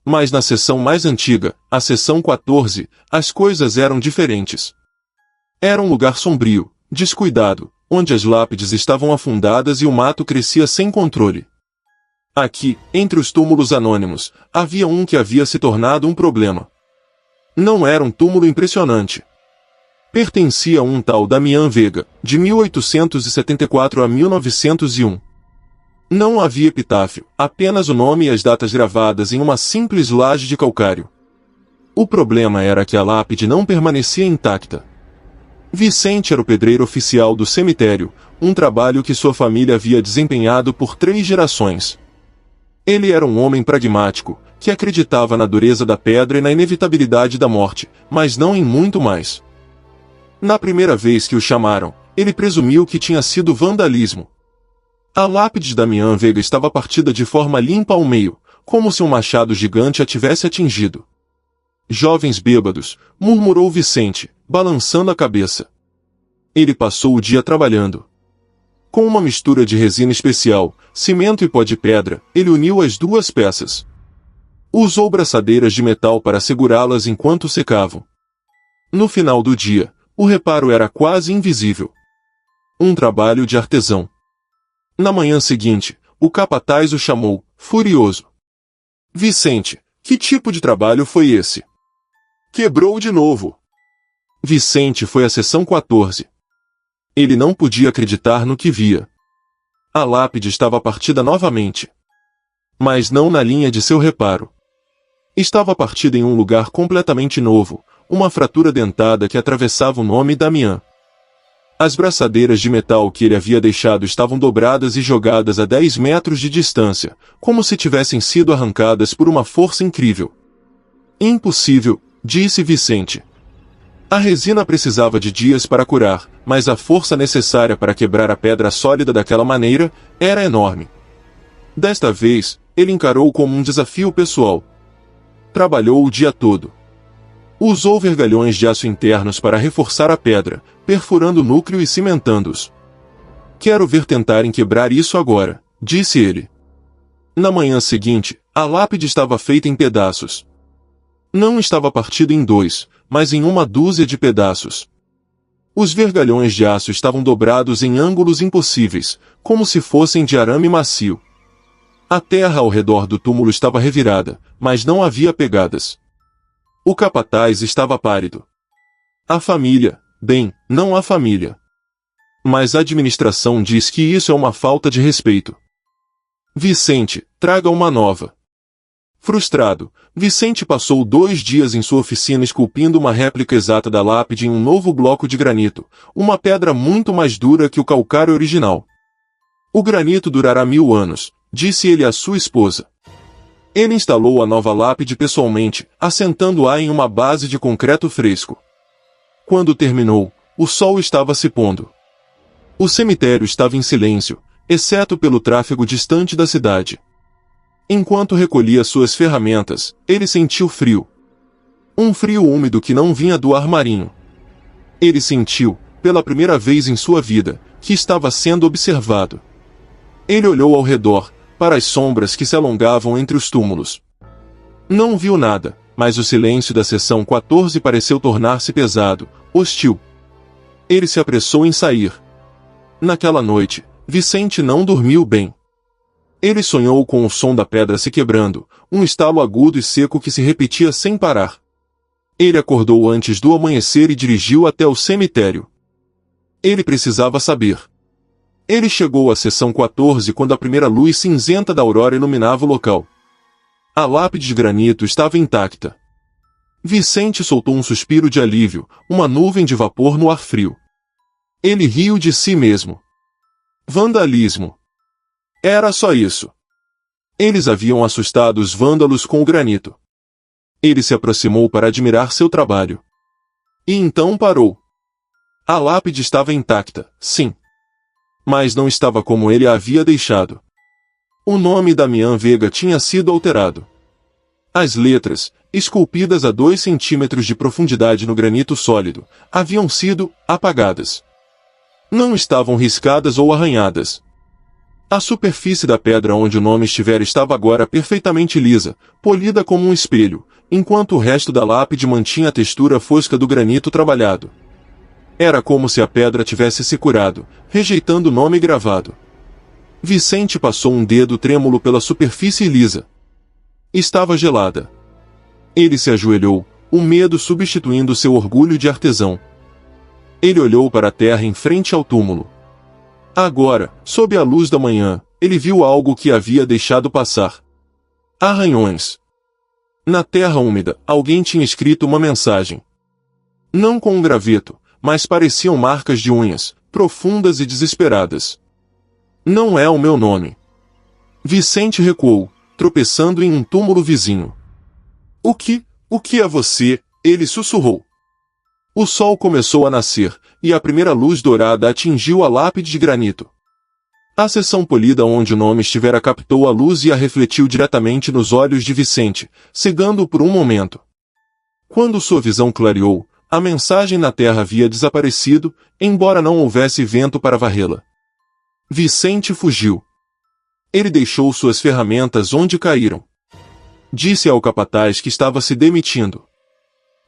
Mas na seção mais antiga, a seção 14, as coisas eram diferentes. Era um lugar sombrio, descuidado, onde as lápides estavam afundadas e o mato crescia sem controle. Aqui, entre os túmulos anônimos, havia um que havia se tornado um problema. Não era um túmulo impressionante. Pertencia a um tal Damián Vega, de 1874 a 1901. Não havia epitáfio, apenas o nome e as datas gravadas em uma simples laje de calcário. O problema era que a lápide não permanecia intacta. Vicente era o pedreiro oficial do cemitério, um trabalho que sua família havia desempenhado por 3 gerações. Ele era um homem pragmático, que acreditava na dureza da pedra e na inevitabilidade da morte, mas não em muito mais. Na primeira vez que o chamaram, ele presumiu que tinha sido vandalismo. A lápide de Damián Vega estava partida de forma limpa ao meio, como se um machado gigante a tivesse atingido. Jovens bêbados, murmurou Vicente, balançando a cabeça. Ele passou o dia trabalhando. Com uma mistura de resina especial, cimento e pó de pedra, ele uniu as 2 peças. Usou braçadeiras de metal para segurá-las enquanto secavam. No final do dia, o reparo era quase invisível. Um trabalho de artesão. Na manhã seguinte, o capataz o chamou, furioso. Vicente, que tipo de trabalho foi esse? Quebrou de novo. Vicente foi à seção 14. Ele não podia acreditar no que via. A lápide estava partida novamente. Mas não na linha de seu reparo. Estava partida em um lugar completamente novo, uma fratura dentada que atravessava o nome Damián. As braçadeiras de metal que ele havia deixado estavam dobradas e jogadas a 10 metros de distância, como se tivessem sido arrancadas por uma força incrível. Impossível, disse Vicente. A resina precisava de dias para curar, mas a força necessária para quebrar a pedra sólida daquela maneira era enorme. Desta vez, ele encarou como um desafio pessoal. Trabalhou o dia todo. Usou vergalhões de aço internos para reforçar a pedra, perfurando o núcleo e cimentando-os. Quero ver tentarem quebrar isso agora, disse ele. Na manhã seguinte, a lápide estava feita em pedaços. Não estava partida em 2, mas em uma dúzia de pedaços. Os vergalhões de aço estavam dobrados em ângulos impossíveis, como se fossem de arame macio. A terra ao redor do túmulo estava revirada, mas não havia pegadas. O capataz estava pálido. A família, bem, não a família. Mas a administração diz que isso é uma falta de respeito. Vicente, traga uma nova. Frustrado, Vicente passou 2 dias em sua oficina esculpindo uma réplica exata da lápide em um novo bloco de granito, uma pedra muito mais dura que o calcário original. O granito durará 1000 anos, disse ele à sua esposa. Ele instalou a nova lápide pessoalmente, assentando-a em uma base de concreto fresco. Quando terminou, o sol estava se pondo. O cemitério estava em silêncio, exceto pelo tráfego distante da cidade. Enquanto recolhia suas ferramentas, ele sentiu frio. Um frio úmido que não vinha do armarinho. Ele sentiu, pela primeira vez em sua vida, que estava sendo observado. Ele olhou ao redor, para as sombras que se alongavam entre os túmulos. Não viu nada, mas o silêncio da seção 14 pareceu tornar-se pesado, hostil. Ele se apressou em sair. Naquela noite, Vicente não dormiu bem. Ele sonhou com o som da pedra se quebrando, um estalo agudo e seco que se repetia sem parar. Ele acordou antes do amanhecer e dirigiu até o cemitério. Ele precisava saber. Ele chegou à seção 14 quando a primeira luz cinzenta da aurora iluminava o local. A lápide de granito estava intacta. Vicente soltou um suspiro de alívio, uma nuvem de vapor no ar frio. Ele riu de si mesmo. Vandalismo. Era só isso. Eles haviam assustado os vândalos com o granito. Ele se aproximou para admirar seu trabalho. E então parou. A lápide estava intacta, sim. Mas não estava como ele a havia deixado. O nome Damián Vega tinha sido alterado. As letras, esculpidas a 2 centímetros de profundidade no granito sólido, haviam sido apagadas. Não estavam riscadas ou arranhadas. A superfície da pedra onde o nome estivera estava agora perfeitamente lisa, polida como um espelho, enquanto o resto da lápide mantinha a textura fosca do granito trabalhado. Era como se a pedra tivesse se curado, rejeitando o nome gravado. Vicente passou um dedo trêmulo pela superfície lisa. Estava gelada. Ele se ajoelhou, o medo substituindo seu orgulho de artesão. Ele olhou para a terra em frente ao túmulo. Agora, sob a luz da manhã, ele viu algo que havia deixado passar. Arranhões. Na terra úmida, alguém tinha escrito uma mensagem. Não com um graveto, mas pareciam marcas de unhas, profundas e desesperadas. Não é o meu nome. Vicente recuou, tropeçando em um túmulo vizinho. O que é você? Ele sussurrou. O sol começou a nascer, e a primeira luz dourada atingiu a lápide de granito. A seção polida onde o nome estivera captou a luz e a refletiu diretamente nos olhos de Vicente, cegando-o por um momento. Quando sua visão clareou, a mensagem na terra havia desaparecido, embora não houvesse vento para varrê-la. Vicente fugiu. Ele deixou suas ferramentas onde caíram. Disse ao capataz que estava se demitindo.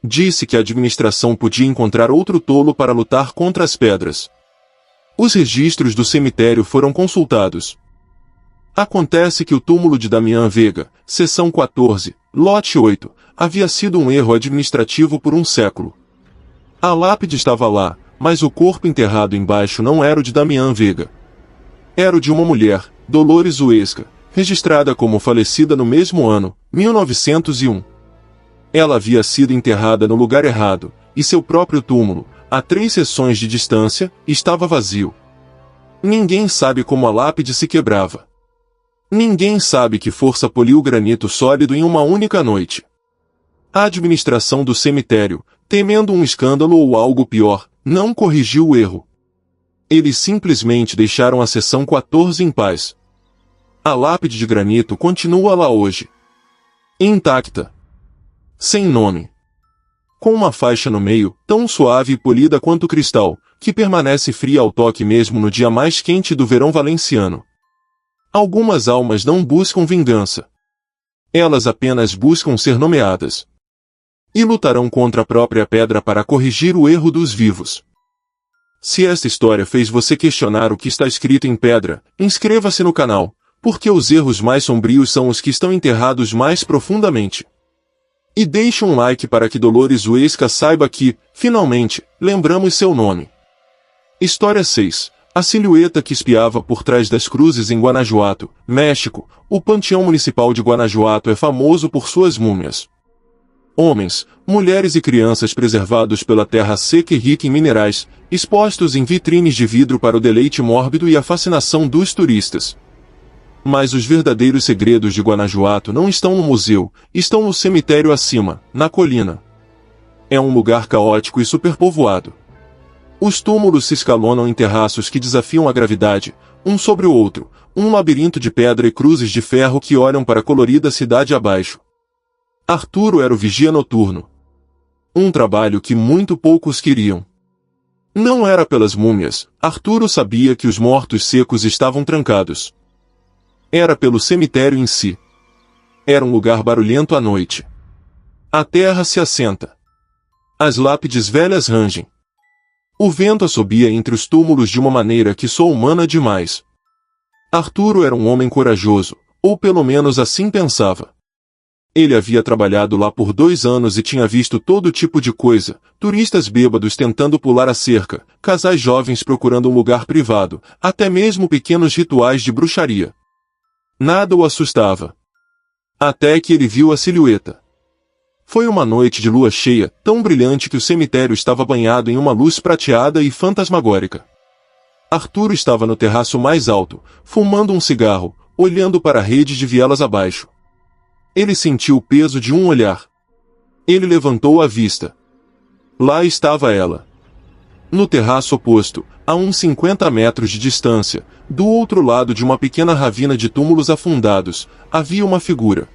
Disse que a administração podia encontrar outro tolo para lutar contra as pedras. Os registros do cemitério foram consultados. Acontece que o túmulo de Damião Veiga, seção 14, lote 8, havia sido um erro administrativo por um século. A lápide estava lá, mas o corpo enterrado embaixo não era o de Damião Veiga. Era o de uma mulher, Dolores Uesca, registrada como falecida no mesmo ano, 1901. Ela havia sido enterrada no lugar errado, e seu próprio túmulo, a 3 seções de distância, estava vazio. Ninguém sabe como a lápide se quebrava. Ninguém sabe que força poliu o granito sólido em uma única noite. A administração do cemitério, temendo um escândalo ou algo pior, não corrigiu o erro. Eles simplesmente deixaram a seção 14 em paz. A lápide de granito continua lá hoje. Intacta. Sem nome. Com uma faixa no meio, tão suave e polida quanto cristal, que permanece fria ao toque mesmo no dia mais quente do verão valenciano. Algumas almas não buscam vingança. Elas apenas buscam ser nomeadas. E lutarão contra a própria pedra para corrigir o erro dos vivos. Se esta história fez você questionar o que está escrito em pedra, inscreva-se no canal, porque os erros mais sombrios são os que estão enterrados mais profundamente. E deixe um like para que Dolores Uesca saiba que, finalmente, lembramos seu nome. História 6. A silhueta que espiava por trás das cruzes em Guanajuato, México. O Panteão Municipal de Guanajuato é famoso por suas múmias. Homens, mulheres e crianças preservados pela terra seca e rica em minerais, expostos em vitrines de vidro para o deleite mórbido e a fascinação dos turistas. Mas os verdadeiros segredos de Guanajuato não estão no museu, estão no cemitério acima, na colina. É um lugar caótico e superpovoado. Os túmulos se escalonam em terraços que desafiam a gravidade, um sobre o outro, um labirinto de pedra e cruzes de ferro que olham para a colorida cidade abaixo. Arturo era o vigia noturno. Um trabalho que muito poucos queriam. Não era pelas múmias, Arturo sabia que os mortos secos estavam trancados. Era pelo cemitério em si. Era um lugar barulhento à noite. A terra se assenta. As lápides velhas rangem. O vento assobia entre os túmulos de uma maneira que soa humana demais. Arturo era um homem corajoso, ou pelo menos assim pensava. Ele havia trabalhado lá por 2 anos e tinha visto todo tipo de coisa, turistas bêbados tentando pular a cerca, casais jovens procurando um lugar privado, até mesmo pequenos rituais de bruxaria. Nada o assustava. Até que ele viu a silhueta. Foi uma noite de lua cheia, tão brilhante que o cemitério estava banhado em uma luz prateada e fantasmagórica. Arturo estava no terraço mais alto, fumando um cigarro, olhando para a rede de vielas abaixo. Ele sentiu o peso de um olhar. Ele levantou a vista. Lá estava ela. No terraço oposto, a uns 50 metros de distância, do outro lado de uma pequena ravina de túmulos afundados, havia uma figura.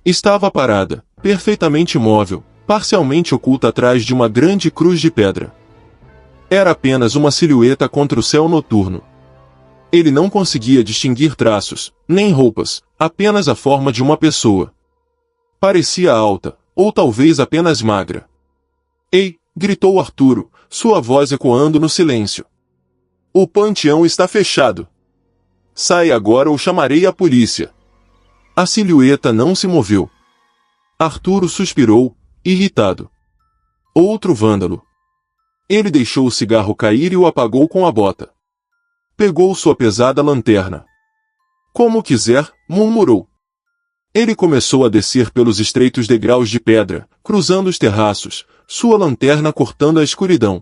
Estava parada, perfeitamente imóvel, parcialmente oculta atrás de uma grande cruz de pedra. Era apenas uma silhueta contra o céu noturno. Ele não conseguia distinguir traços, nem roupas, apenas a forma de uma pessoa. Parecia alta, ou talvez apenas magra. Ei! Gritou Arturo, sua voz ecoando no silêncio. O panteão está fechado. Sai agora ou chamarei a polícia. A silhueta não se moveu. Arturo suspirou, irritado. Outro vândalo. Ele deixou o cigarro cair e o apagou com a bota. Pegou sua pesada lanterna. Como quiser, murmurou. Ele começou a descer pelos estreitos degraus de pedra, cruzando os terraços, sua lanterna cortando a escuridão.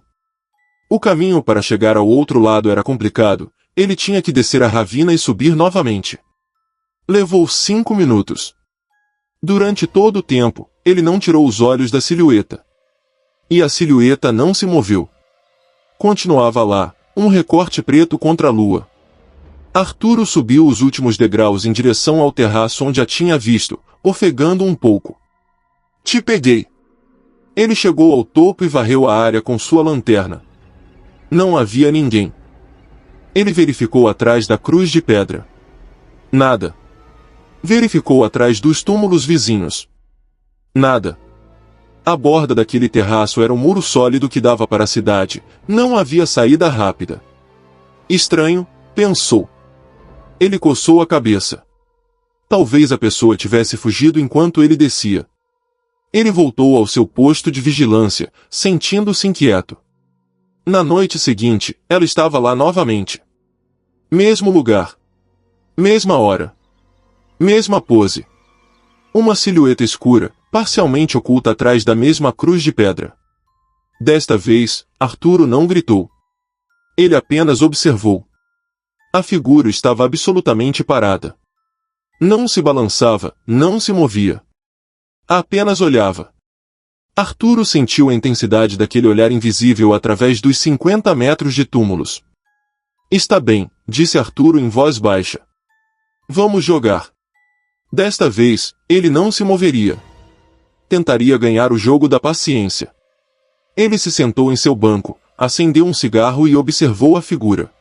O caminho para chegar ao outro lado era complicado, ele tinha que descer a ravina e subir novamente. Levou 5 minutos. Durante todo o tempo, ele não tirou os olhos da silhueta. E a silhueta não se moveu. Continuava lá, um recorte preto contra a lua. Arturo subiu os últimos degraus em direção ao terraço onde a tinha visto, ofegando um pouco. Te peguei. Ele chegou ao topo e varreu a área com sua lanterna. Não havia ninguém. Ele verificou atrás da cruz de pedra. Nada. Verificou atrás dos túmulos vizinhos. Nada. A borda daquele terraço era um muro sólido que dava para a cidade, não havia saída rápida. Estranho, pensou. Ele coçou a cabeça. Talvez a pessoa tivesse fugido enquanto ele descia. Ele voltou ao seu posto de vigilância, sentindo-se inquieto. Na noite seguinte, ela estava lá novamente. Mesmo lugar. Mesma hora. Mesma pose. Uma silhueta escura, parcialmente oculta atrás da mesma cruz de pedra. Desta vez, Arturo não gritou. Ele apenas observou. A figura estava absolutamente parada. Não se balançava, não se movia. Apenas olhava. Arturo sentiu a intensidade daquele olhar invisível através dos 50 metros de túmulos. Está bem, disse Arturo em voz baixa. Vamos jogar. Desta vez, ele não se moveria. Tentaria ganhar o jogo da paciência. Ele se sentou em seu banco, acendeu um cigarro e observou a figura.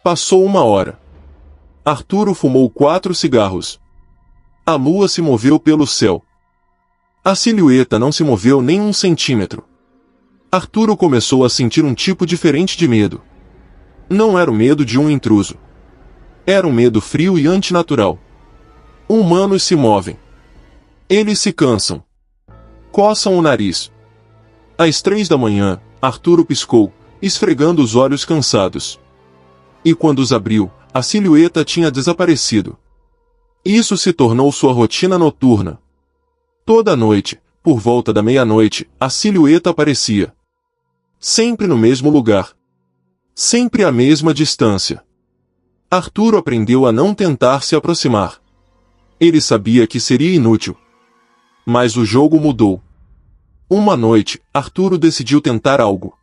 Passou 1 hora. Arturo fumou 4 cigarros. A lua se moveu pelo céu. A silhueta não se moveu nem 1 centímetro. Arturo começou a sentir um tipo diferente de medo. Não era o medo de um intruso. Era um medo frio e antinatural. Humanos se movem. Eles se cansam. Coçam o nariz. Às 3 da manhã, Arturo piscou, esfregando os olhos cansados. E quando os abriu, a silhueta tinha desaparecido. Isso se tornou sua rotina noturna. Toda noite, por volta da meia-noite, a silhueta aparecia. Sempre no mesmo lugar. Sempre à mesma distância. Arturo aprendeu a não tentar se aproximar. Ele sabia que seria inútil. Mas o jogo mudou. Uma noite, Arturo decidiu tentar algo.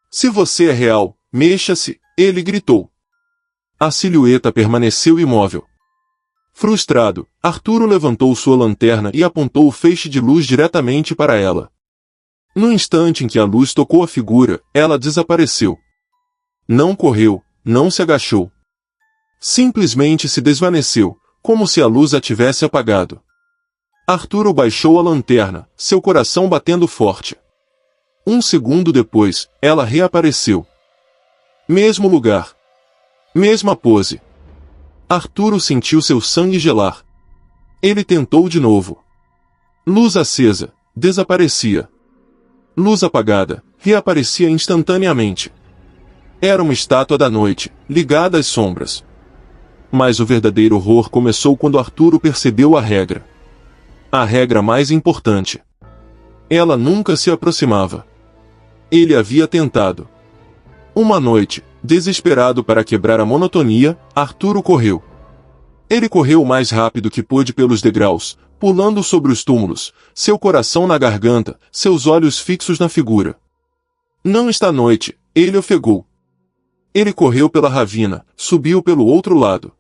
Se você é real, mexa-se, ele gritou. A silhueta permaneceu imóvel. Frustrado, Arturo levantou sua lanterna e apontou o feixe de luz diretamente para ela. No instante em que a luz tocou a figura, ela desapareceu. Não correu, não se agachou. Simplesmente se desvaneceu, como se a luz a tivesse apagado. Arturo baixou a lanterna, seu coração batendo forte. 1 segundo depois, ela reapareceu. Mesmo lugar. Mesma pose. Arturo sentiu seu sangue gelar. Ele tentou de novo. Luz acesa, desaparecia. Luz apagada, reaparecia instantaneamente. Era uma estátua da noite, ligada às sombras. Mas o verdadeiro horror começou quando Arturo percebeu a regra. A regra mais importante. Ela nunca se aproximava. Ele havia tentado. Uma noite, desesperado para quebrar a monotonia, Arturo correu. Ele correu o mais rápido que pôde pelos degraus, pulando sobre os túmulos, seu coração na garganta, seus olhos fixos na figura. Não está noite, ele ofegou. Ele correu pela ravina, subiu pelo outro lado.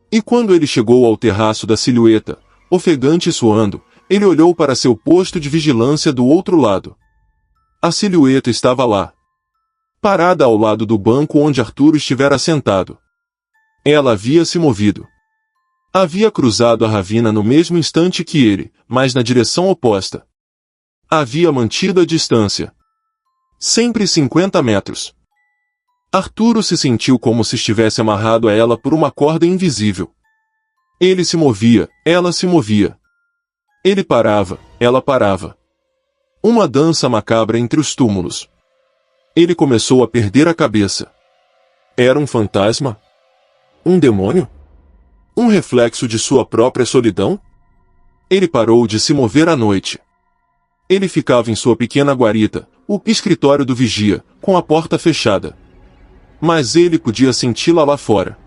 E quando ele chegou ao terraço da silhueta, ofegante e suando, ele olhou para seu posto de vigilância do outro lado. A silhueta estava lá. Parada ao lado do banco onde Arturo estivera sentado. Ela havia se movido. Havia cruzado a ravina no mesmo instante que ele, mas na direção oposta. Havia mantido a distância. Sempre 50 metros. Arturo se sentiu como se estivesse amarrado a ela por uma corda invisível. Ele se movia, ela se movia. Ele parava, ela parava. Uma dança macabra entre os túmulos. Ele começou a perder a cabeça. Era um fantasma? Um demônio? Um reflexo de sua própria solidão? Ele parou de se mover à noite. Ele ficava em sua pequena guarita, o escritório do vigia, com a porta fechada. Mas ele podia senti-la lá fora.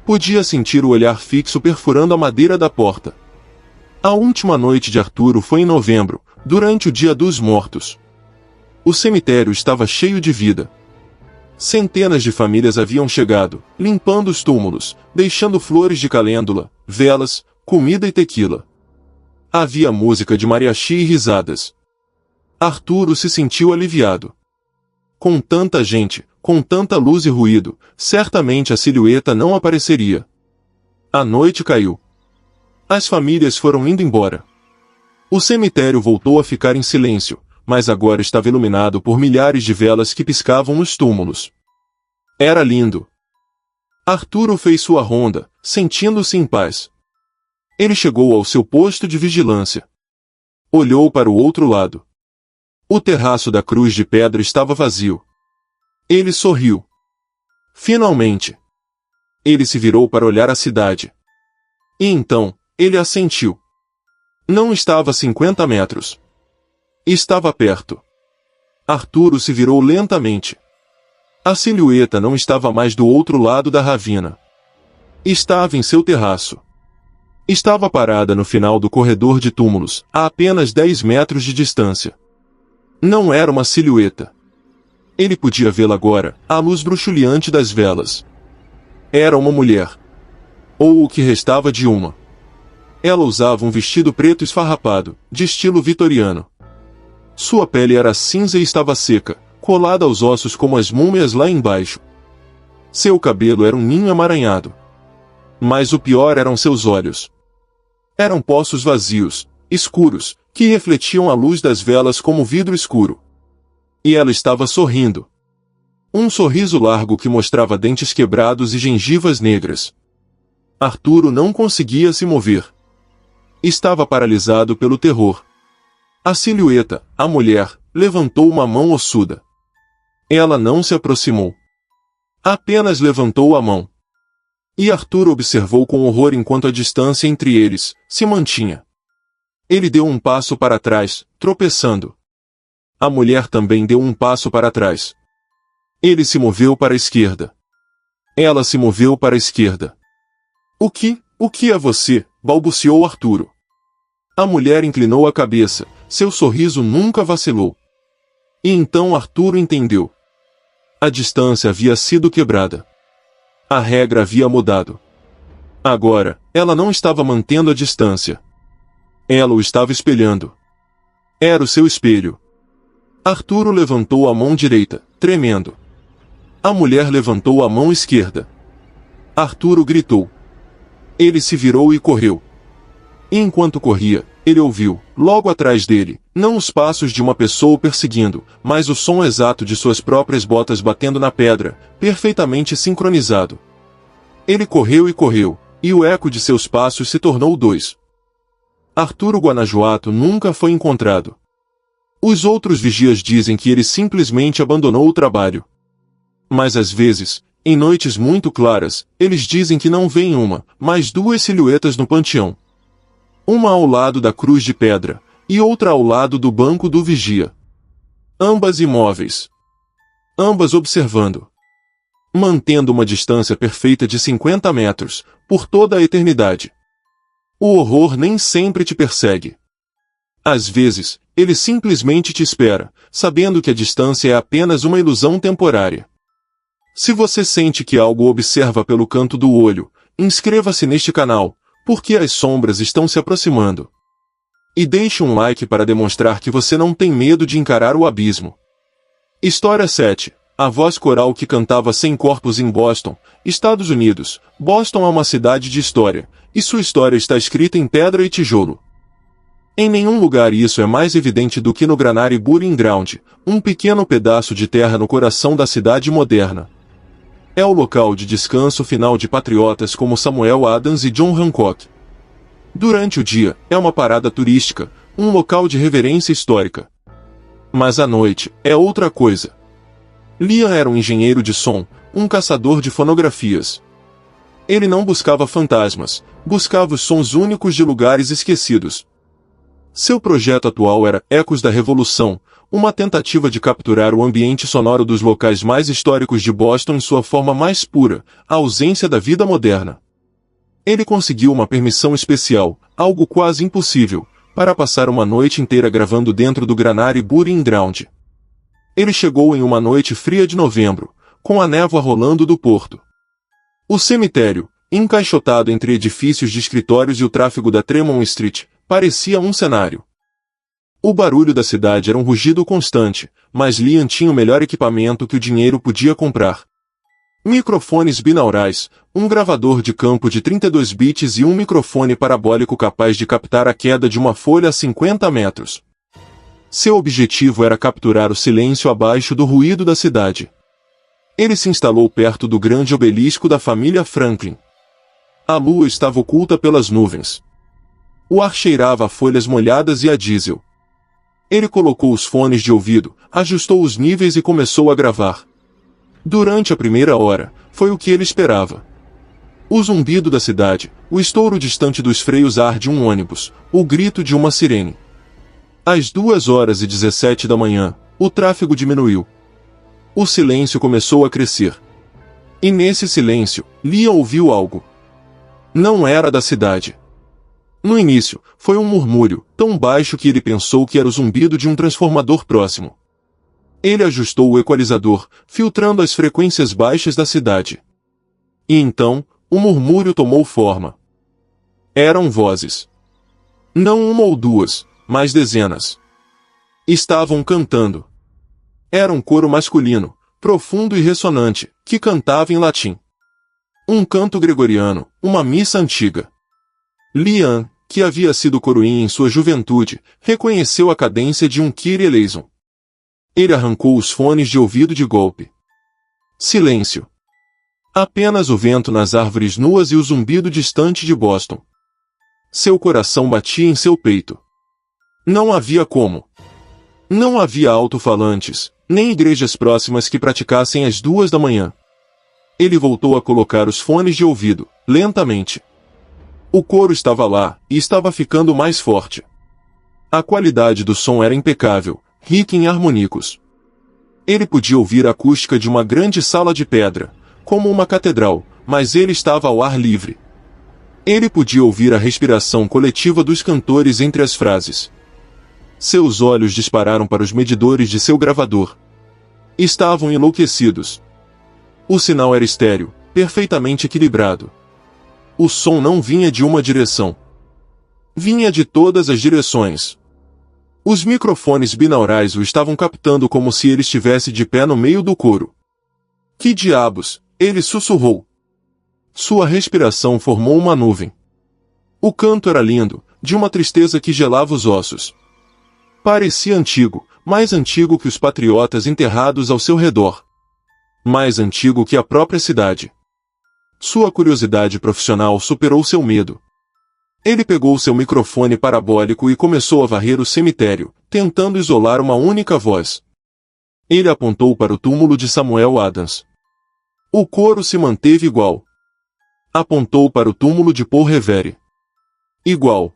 Podia sentir o olhar fixo perfurando a madeira da porta. A última noite de Arturo foi em novembro, durante o Dia dos Mortos. O cemitério estava cheio de vida. Centenas de famílias haviam chegado, limpando os túmulos, deixando flores de calêndula, velas, comida e tequila. Havia música de mariachi e risadas. Arturo se sentiu aliviado. Com tanta gente, com tanta luz e ruído, certamente a silhueta não apareceria. A noite caiu. As famílias foram indo embora. O cemitério voltou a ficar em silêncio, mas agora estava iluminado por milhares de velas que piscavam nos túmulos. Era lindo. Arturo fez sua ronda, sentindo-se em paz. Ele chegou ao seu posto de vigilância. Olhou para o outro lado. O terraço da cruz de pedra estava vazio. Ele sorriu. Finalmente. Ele se virou para olhar a cidade. E então, ele assentiu. Não estava a 50 metros. Estava perto. Arturo se virou lentamente. A silhueta não estava mais do outro lado da ravina. Estava em seu terraço. Estava parada no final do corredor de túmulos, a apenas 10 metros de distância. Não era uma silhueta. Ele podia vê-la agora, à luz bruxuleante das velas. Era uma mulher. Ou o que restava de uma. Ela usava um vestido preto esfarrapado, de estilo vitoriano. Sua pele era cinza e estava seca, colada aos ossos como as múmias lá embaixo. Seu cabelo era um ninho emaranhado. Mas o pior eram seus olhos. Eram poços vazios, escuros, que refletiam a luz das velas como vidro escuro. E ela estava sorrindo. Um sorriso largo que mostrava dentes quebrados e gengivas negras. Arturo não conseguia se mover. Estava paralisado pelo terror. A silhueta, a mulher, levantou uma mão ossuda. Ela não se aproximou. Apenas levantou a mão. E Arturo observou com horror enquanto a distância entre eles se mantinha. Ele deu um passo para trás, tropeçando. A mulher também deu um passo para trás. Ele se moveu para a esquerda. Ela se moveu para a esquerda. O que é você? Balbuciou Arturo. A mulher inclinou a cabeça, seu sorriso nunca vacilou. E então Arturo entendeu. A distância havia sido quebrada. A regra havia mudado. Agora, ela não estava mantendo a distância. Ela o estava espelhando. Era o seu espelho. Arturo levantou a mão direita, tremendo. A mulher levantou a mão esquerda. Arturo gritou. Ele se virou e correu. E enquanto corria, ele ouviu, logo atrás dele, não os passos de uma pessoa o perseguindo, mas o som exato de suas próprias botas batendo na pedra, perfeitamente sincronizado. Ele correu, e o eco de seus passos se tornou 2. Arturo Guanajuato nunca foi encontrado. Os outros vigias dizem que ele simplesmente abandonou o trabalho. Mas às vezes, em noites muito claras, eles dizem que não veem uma, mas 2 silhuetas no panteão. Uma ao lado da cruz de pedra, e outra ao lado do banco do vigia. Ambas imóveis. Ambas observando. Mantendo uma distância perfeita de 50 metros, por toda a eternidade. O horror nem sempre te persegue. Às vezes, ele simplesmente te espera, sabendo que a distância é apenas uma ilusão temporária. Se você sente que algo observa pelo canto do olho, inscreva-se neste canal, porque as sombras estão se aproximando. E deixe um like para demonstrar que você não tem medo de encarar o abismo. História 7. A voz coral que cantava 100 corpos em Boston, Estados Unidos. Boston é uma cidade de história, e sua história está escrita em pedra e tijolo. Em nenhum lugar isso é mais evidente do que no Granary Burying Ground, um pequeno pedaço de terra no coração da cidade moderna. É o local de descanso final de patriotas como Samuel Adams e John Hancock. Durante o dia, é uma parada turística, um local de reverência histórica. Mas a noite é outra coisa. Liam era um engenheiro de som, um caçador de fonografias. Ele não buscava fantasmas, buscava os sons únicos de lugares esquecidos. Seu projeto atual era Ecos da Revolução, uma tentativa de capturar o ambiente sonoro dos locais mais históricos de Boston em sua forma mais pura, a ausência da vida moderna. Ele conseguiu uma permissão especial, algo quase impossível, para passar uma noite inteira gravando dentro do Granary Burying Ground. Ele chegou em uma noite fria de novembro, com a névoa rolando do porto. O cemitério, encaixotado entre edifícios de escritórios e o tráfego da Tremont Street, parecia um cenário. O barulho da cidade era um rugido constante, mas Liam tinha o melhor equipamento que o dinheiro podia comprar. Microfones binaurais, um gravador de campo de 32 bits e um microfone parabólico capaz de captar a queda de uma folha a 50 metros. Seu objetivo era capturar o silêncio abaixo do ruído da cidade. Ele se instalou perto do grande obelisco da família Franklin. A lua estava oculta pelas nuvens. O ar cheirava a folhas molhadas e a diesel. Ele colocou os fones de ouvido, ajustou os níveis e começou a gravar. Durante a primeira hora, foi o que ele esperava. O zumbido da cidade, o estouro distante dos freios a ar de um ônibus, o grito de uma sirene. Às 2h17 da manhã, o tráfego diminuiu. O silêncio começou a crescer. E nesse silêncio, Liam ouviu algo. Não era da cidade. No início, foi um murmúrio, tão baixo que ele pensou que era o zumbido de um transformador próximo. Ele ajustou o equalizador, filtrando as frequências baixas da cidade. E então, o murmúrio tomou forma. Eram vozes. Não uma ou duas, mas dezenas. Estavam cantando. Era um coro masculino, profundo e ressonante, que cantava em latim. Um canto gregoriano, uma missa antiga. Liam, que havia sido coroinha em sua juventude, reconheceu a cadência de um Kyrie eleison. Ele arrancou os fones de ouvido de golpe. Silêncio. Apenas o vento nas árvores nuas e o zumbido distante de Boston. Seu coração batia em seu peito. Não havia como. Não havia alto-falantes, nem igrejas próximas que praticassem às 2 da manhã. Ele voltou a colocar os fones de ouvido, lentamente. O coro estava lá, e estava ficando mais forte. A qualidade do som era impecável, rica em harmônicos. Ele podia ouvir a acústica de uma grande sala de pedra, como uma catedral, mas ele estava ao ar livre. Ele podia ouvir a respiração coletiva dos cantores entre as frases. Seus olhos dispararam para os medidores de seu gravador. Estavam enlouquecidos. O sinal era estéril, perfeitamente equilibrado. O som não vinha de uma direção. Vinha de todas as direções. Os microfones binaurais o estavam captando como se ele estivesse de pé no meio do coro. Que diabos? Ele sussurrou. Sua respiração formou uma nuvem. O canto era lindo, de uma tristeza que gelava os ossos. Parecia antigo, mais antigo que os patriotas enterrados ao seu redor. Mais antigo que a própria cidade. Sua curiosidade profissional superou seu medo. Ele pegou seu microfone parabólico e começou a varrer o cemitério, tentando isolar uma única voz. Ele apontou para o túmulo de Samuel Adams. O coro se manteve igual. Apontou para o túmulo de Paul Revere. Igual.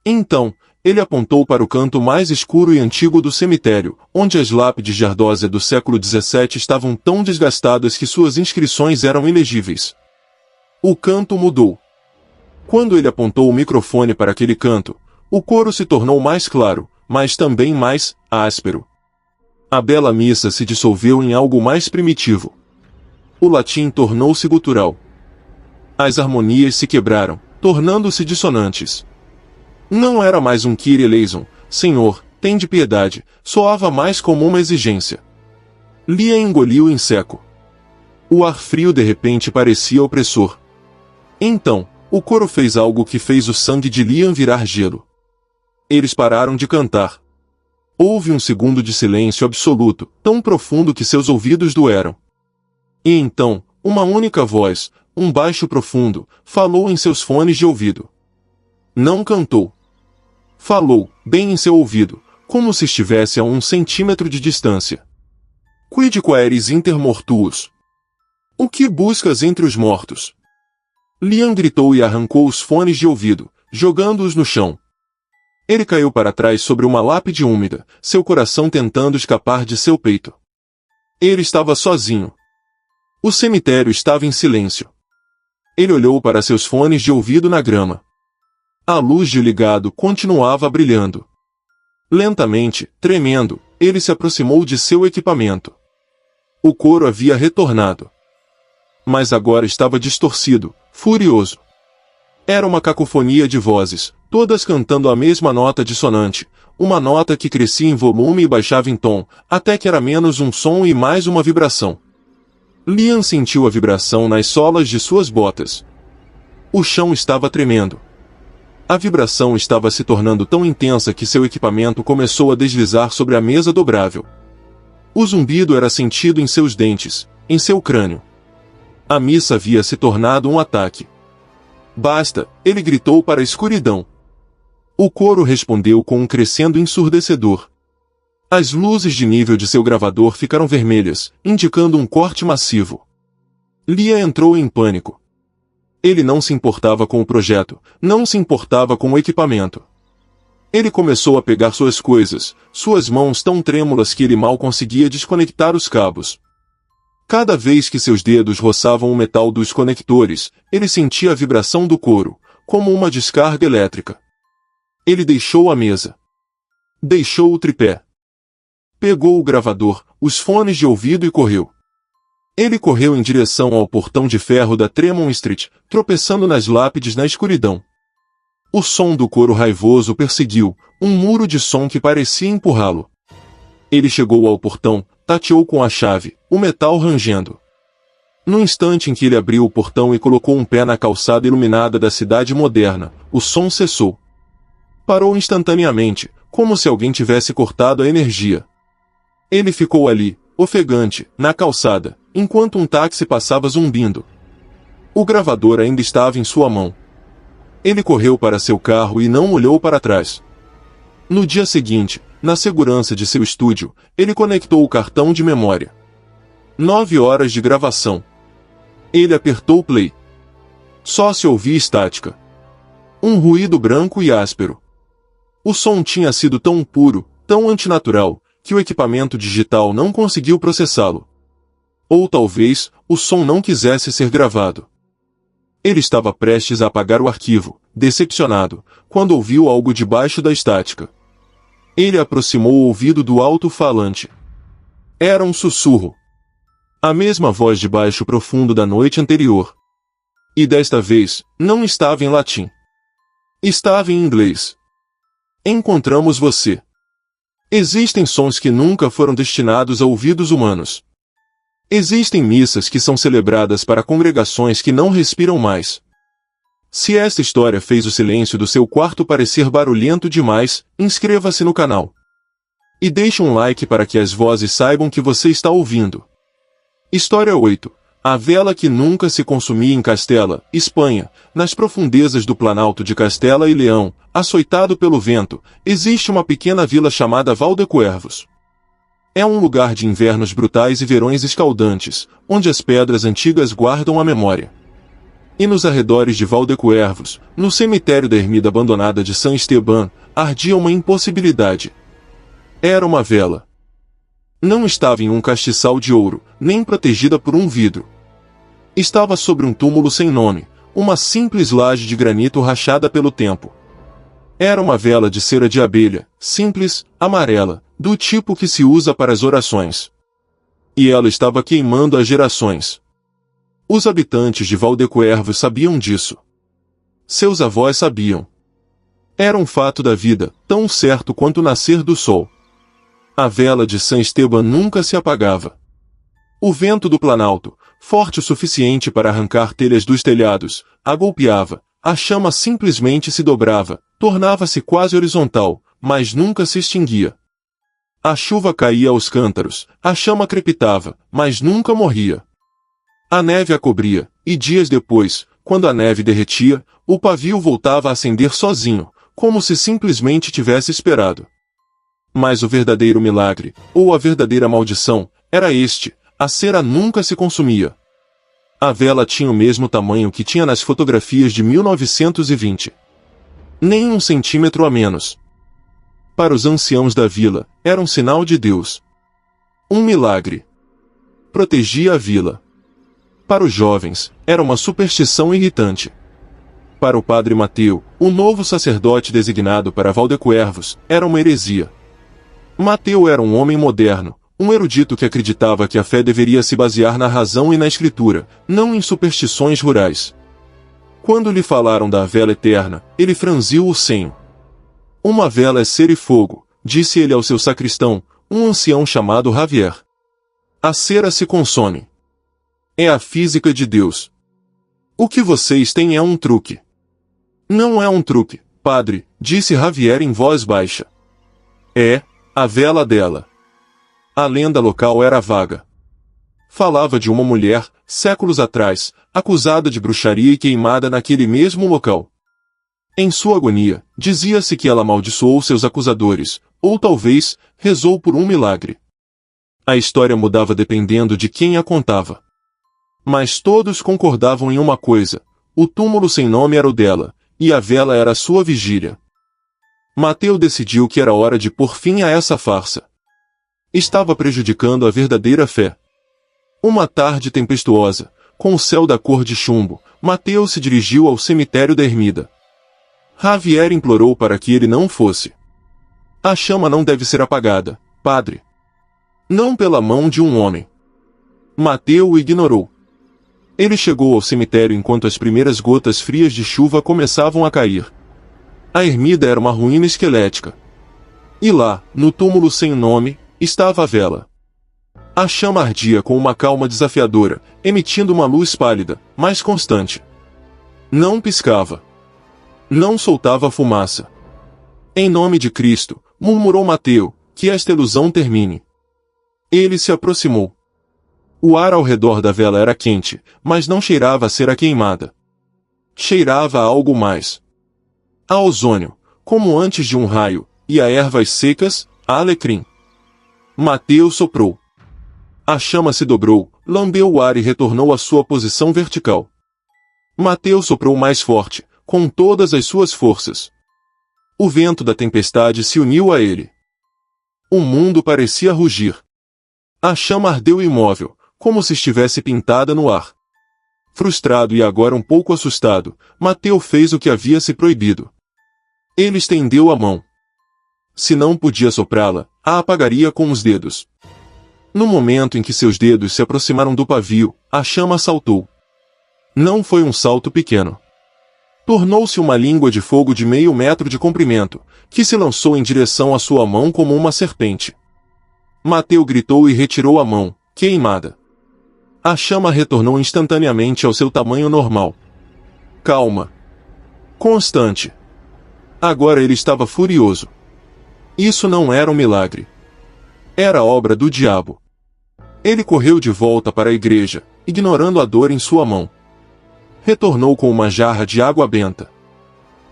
Então, ele apontou para o canto mais escuro e antigo do cemitério, onde as lápides de ardósia do século XVII estavam tão desgastadas que suas inscrições eram ilegíveis. O canto mudou. Quando ele apontou o microfone para aquele canto, o coro se tornou mais claro, mas também mais áspero. A bela missa se dissolveu em algo mais primitivo. O latim tornou-se gutural. As harmonias se quebraram, tornando-se dissonantes. Não era mais um Kyrie eleison, Senhor, tende piedade, soava mais como uma exigência. Liam engoliu em seco. O ar frio de repente parecia opressor. Então, o coro fez algo que fez o sangue de Liam virar gelo. Eles pararam de cantar. Houve um segundo de silêncio absoluto, tão profundo que seus ouvidos doeram. E então, uma única voz, um baixo profundo, falou em seus fones de ouvido. Não cantou. Falou, bem em seu ouvido, como se estivesse a 1 centímetro de distância. Quid quaeris inter mortuos? O que buscas entre os mortos? Liam gritou e arrancou os fones de ouvido, jogando-os no chão. Ele caiu para trás sobre uma lápide úmida, seu coração tentando escapar de seu peito. Ele estava sozinho. O cemitério estava em silêncio. Ele olhou para seus fones de ouvido na grama. A luz de ligado continuava brilhando. Lentamente, tremendo, ele se aproximou de seu equipamento. O coro havia retornado. Mas agora estava distorcido, furioso. Era uma cacofonia de vozes, todas cantando a mesma nota dissonante, uma nota que crescia em volume e baixava em tom, até que era menos um som e mais uma vibração. Liam sentiu a vibração nas solas de suas botas. O chão estava tremendo. A vibração estava se tornando tão intensa que seu equipamento começou a deslizar sobre a mesa dobrável. O zumbido era sentido em seus dentes, em seu crânio. A missa havia se tornado um ataque. Basta, ele gritou para a escuridão. O coro respondeu com um crescendo ensurdecedor. As luzes de nível de seu gravador ficaram vermelhas, indicando um corte massivo. Liam entrou em pânico. Ele não se importava com o projeto, não se importava com o equipamento. Ele começou a pegar suas coisas, suas mãos tão trêmulas que ele mal conseguia desconectar os cabos. Cada vez que seus dedos roçavam o metal dos conectores, ele sentia a vibração do coro, como uma descarga elétrica. Ele deixou a mesa. Deixou o tripé. Pegou o gravador, os fones de ouvido e correu. Ele correu em direção ao portão de ferro da Tremont Street, tropeçando nas lápides na escuridão. O som do coro raivoso perseguiu, um muro de som que parecia empurrá-lo. Ele chegou ao portão, tateou com a chave, o metal rangendo. No instante em que ele abriu o portão e colocou um pé na calçada iluminada da cidade moderna, o som cessou. Parou instantaneamente, como se alguém tivesse cortado a energia. Ele ficou ali, ofegante, na calçada, enquanto um táxi passava zumbindo. O gravador ainda estava em sua mão. Ele correu para seu carro e não olhou para trás. No dia seguinte, na segurança de seu estúdio, ele conectou o cartão de memória. 9 horas de gravação. Ele apertou play. Só se ouvia estática. Um ruído branco e áspero. O som tinha sido tão puro, tão antinatural, que o equipamento digital não conseguiu processá-lo. Ou talvez, o som não quisesse ser gravado. Ele estava prestes a apagar o arquivo, decepcionado, quando ouviu algo debaixo da estática. Ele aproximou o ouvido do alto-falante. Era um sussurro. A mesma voz de baixo profundo da noite anterior. E desta vez, não estava em latim. Estava em inglês. Encontramos você. Existem sons que nunca foram destinados a ouvidos humanos. Existem missas que são celebradas para congregações que não respiram mais. Se esta história fez o silêncio do seu quarto parecer barulhento demais, inscreva-se no canal. E deixe um like para que as vozes saibam que você está ouvindo. História 8. A vela que nunca se consumia em Castela, Espanha, nas profundezas do Planalto de Castela e Leão, açoitado pelo vento, existe uma pequena vila chamada Valdecuervos. É um lugar de invernos brutais e verões escaldantes, onde as pedras antigas guardam a memória. E nos arredores de Valdecuervos, no cemitério da ermida abandonada de San Esteban, ardia uma impossibilidade. Era uma vela. Não estava em um castiçal de ouro, nem protegida por um vidro. Estava sobre um túmulo sem nome, uma simples laje de granito rachada pelo tempo. Era uma vela de cera de abelha, simples, amarela, do tipo que se usa para as orações. E ela estava queimando há gerações. Os habitantes de Valdecuervos sabiam disso. Seus avós sabiam. Era um fato da vida, tão certo quanto o nascer do sol. A vela de San Esteban nunca se apagava. O vento do Planalto, forte o suficiente para arrancar telhas dos telhados, a golpeava, a chama simplesmente se dobrava, tornava-se quase horizontal, mas nunca se extinguia. A chuva caía aos cântaros, a chama crepitava, mas nunca morria. A neve a cobria, e dias depois, quando a neve derretia, o pavio voltava a acender sozinho, como se simplesmente tivesse esperado. Mas o verdadeiro milagre, ou a verdadeira maldição, era este: a cera nunca se consumia. A vela tinha o mesmo tamanho que tinha nas fotografias de 1920. Nem 1 centímetro a menos. Para os anciãos da vila, era um sinal de Deus. Um milagre. Protegia a vila. Para os jovens, era uma superstição irritante. Para o padre Mateu, o novo sacerdote designado para Valdecuervos, era uma heresia. Mateu era um homem moderno, um erudito que acreditava que a fé deveria se basear na razão e na escritura, não em superstições rurais. Quando lhe falaram da vela eterna, ele franziu o senho. Uma vela é cera e fogo, disse ele ao seu sacristão, um ancião chamado Javier. A cera se consome. É a física de Deus. O que vocês têm é um truque. Não é um truque, padre, disse Javier em voz baixa. É a vela dela. A lenda local era vaga. Falava de uma mulher, séculos atrás, acusada de bruxaria e queimada naquele mesmo local. Em sua agonia, dizia-se que ela amaldiçoou seus acusadores, ou talvez, rezou por um milagre. A história mudava dependendo de quem a contava. Mas todos concordavam em uma coisa: o túmulo sem nome era o dela, e a vela era a sua vigília. Mateu decidiu que era hora de pôr fim a essa farsa. Estava prejudicando a verdadeira fé. Uma tarde tempestuosa, com o céu da cor de chumbo, Mateu se dirigiu ao cemitério da ermida. Javier implorou para que ele não fosse. A chama não deve ser apagada, padre. Não pela mão de um homem. Mateu o ignorou. Ele chegou ao cemitério enquanto as primeiras gotas frias de chuva começavam a cair. A ermida era uma ruína esquelética. E lá, no túmulo sem nome, estava a vela. A chama ardia com uma calma desafiadora, emitindo uma luz pálida, mas constante. Não piscava. Não soltava fumaça. Em nome de Cristo, murmurou Mateu, que esta ilusão termine. Ele se aproximou. O ar ao redor da vela era quente, mas não cheirava a cera queimada. Cheirava a algo mais. A ozônio, como antes de um raio, e a ervas secas, a alecrim. Mateu soprou. A chama se dobrou, lambeu o ar e retornou à sua posição vertical. Mateu soprou mais forte, com todas as suas forças. O vento da tempestade se uniu a ele. O mundo parecia rugir. A chama ardeu imóvel, como se estivesse pintada no ar. Frustrado e agora um pouco assustado, Mateu fez o que havia se proibido. Ele estendeu a mão. Se não podia soprá-la, a apagaria com os dedos. No momento em que seus dedos se aproximaram do pavio, a chama saltou. Não foi um salto pequeno. Tornou-se uma língua de fogo de 0,5 metro de comprimento, que se lançou em direção à sua mão como uma serpente. Mateu gritou e retirou a mão, queimada. A chama retornou instantaneamente ao seu tamanho normal. Calma. Constante. Agora ele estava furioso. Isso não era um milagre. Era obra do diabo. Ele correu de volta para a igreja, ignorando a dor em sua mão. Retornou com uma jarra de água benta.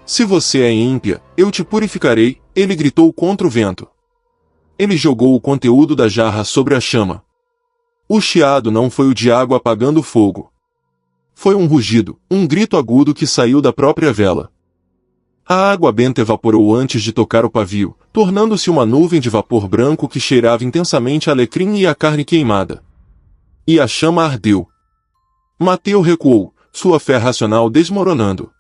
Se você é ímpia, eu te purificarei, ele gritou contra o vento. Ele jogou o conteúdo da jarra sobre a chama. O chiado não foi o de água apagando o fogo. Foi um rugido, um grito agudo que saiu da própria vela. A água benta evaporou antes de tocar o pavio, tornando-se uma nuvem de vapor branco que cheirava intensamente a alecrim e a carne queimada. E a chama ardeu. Mateu recuou, sua fé racional desmoronando.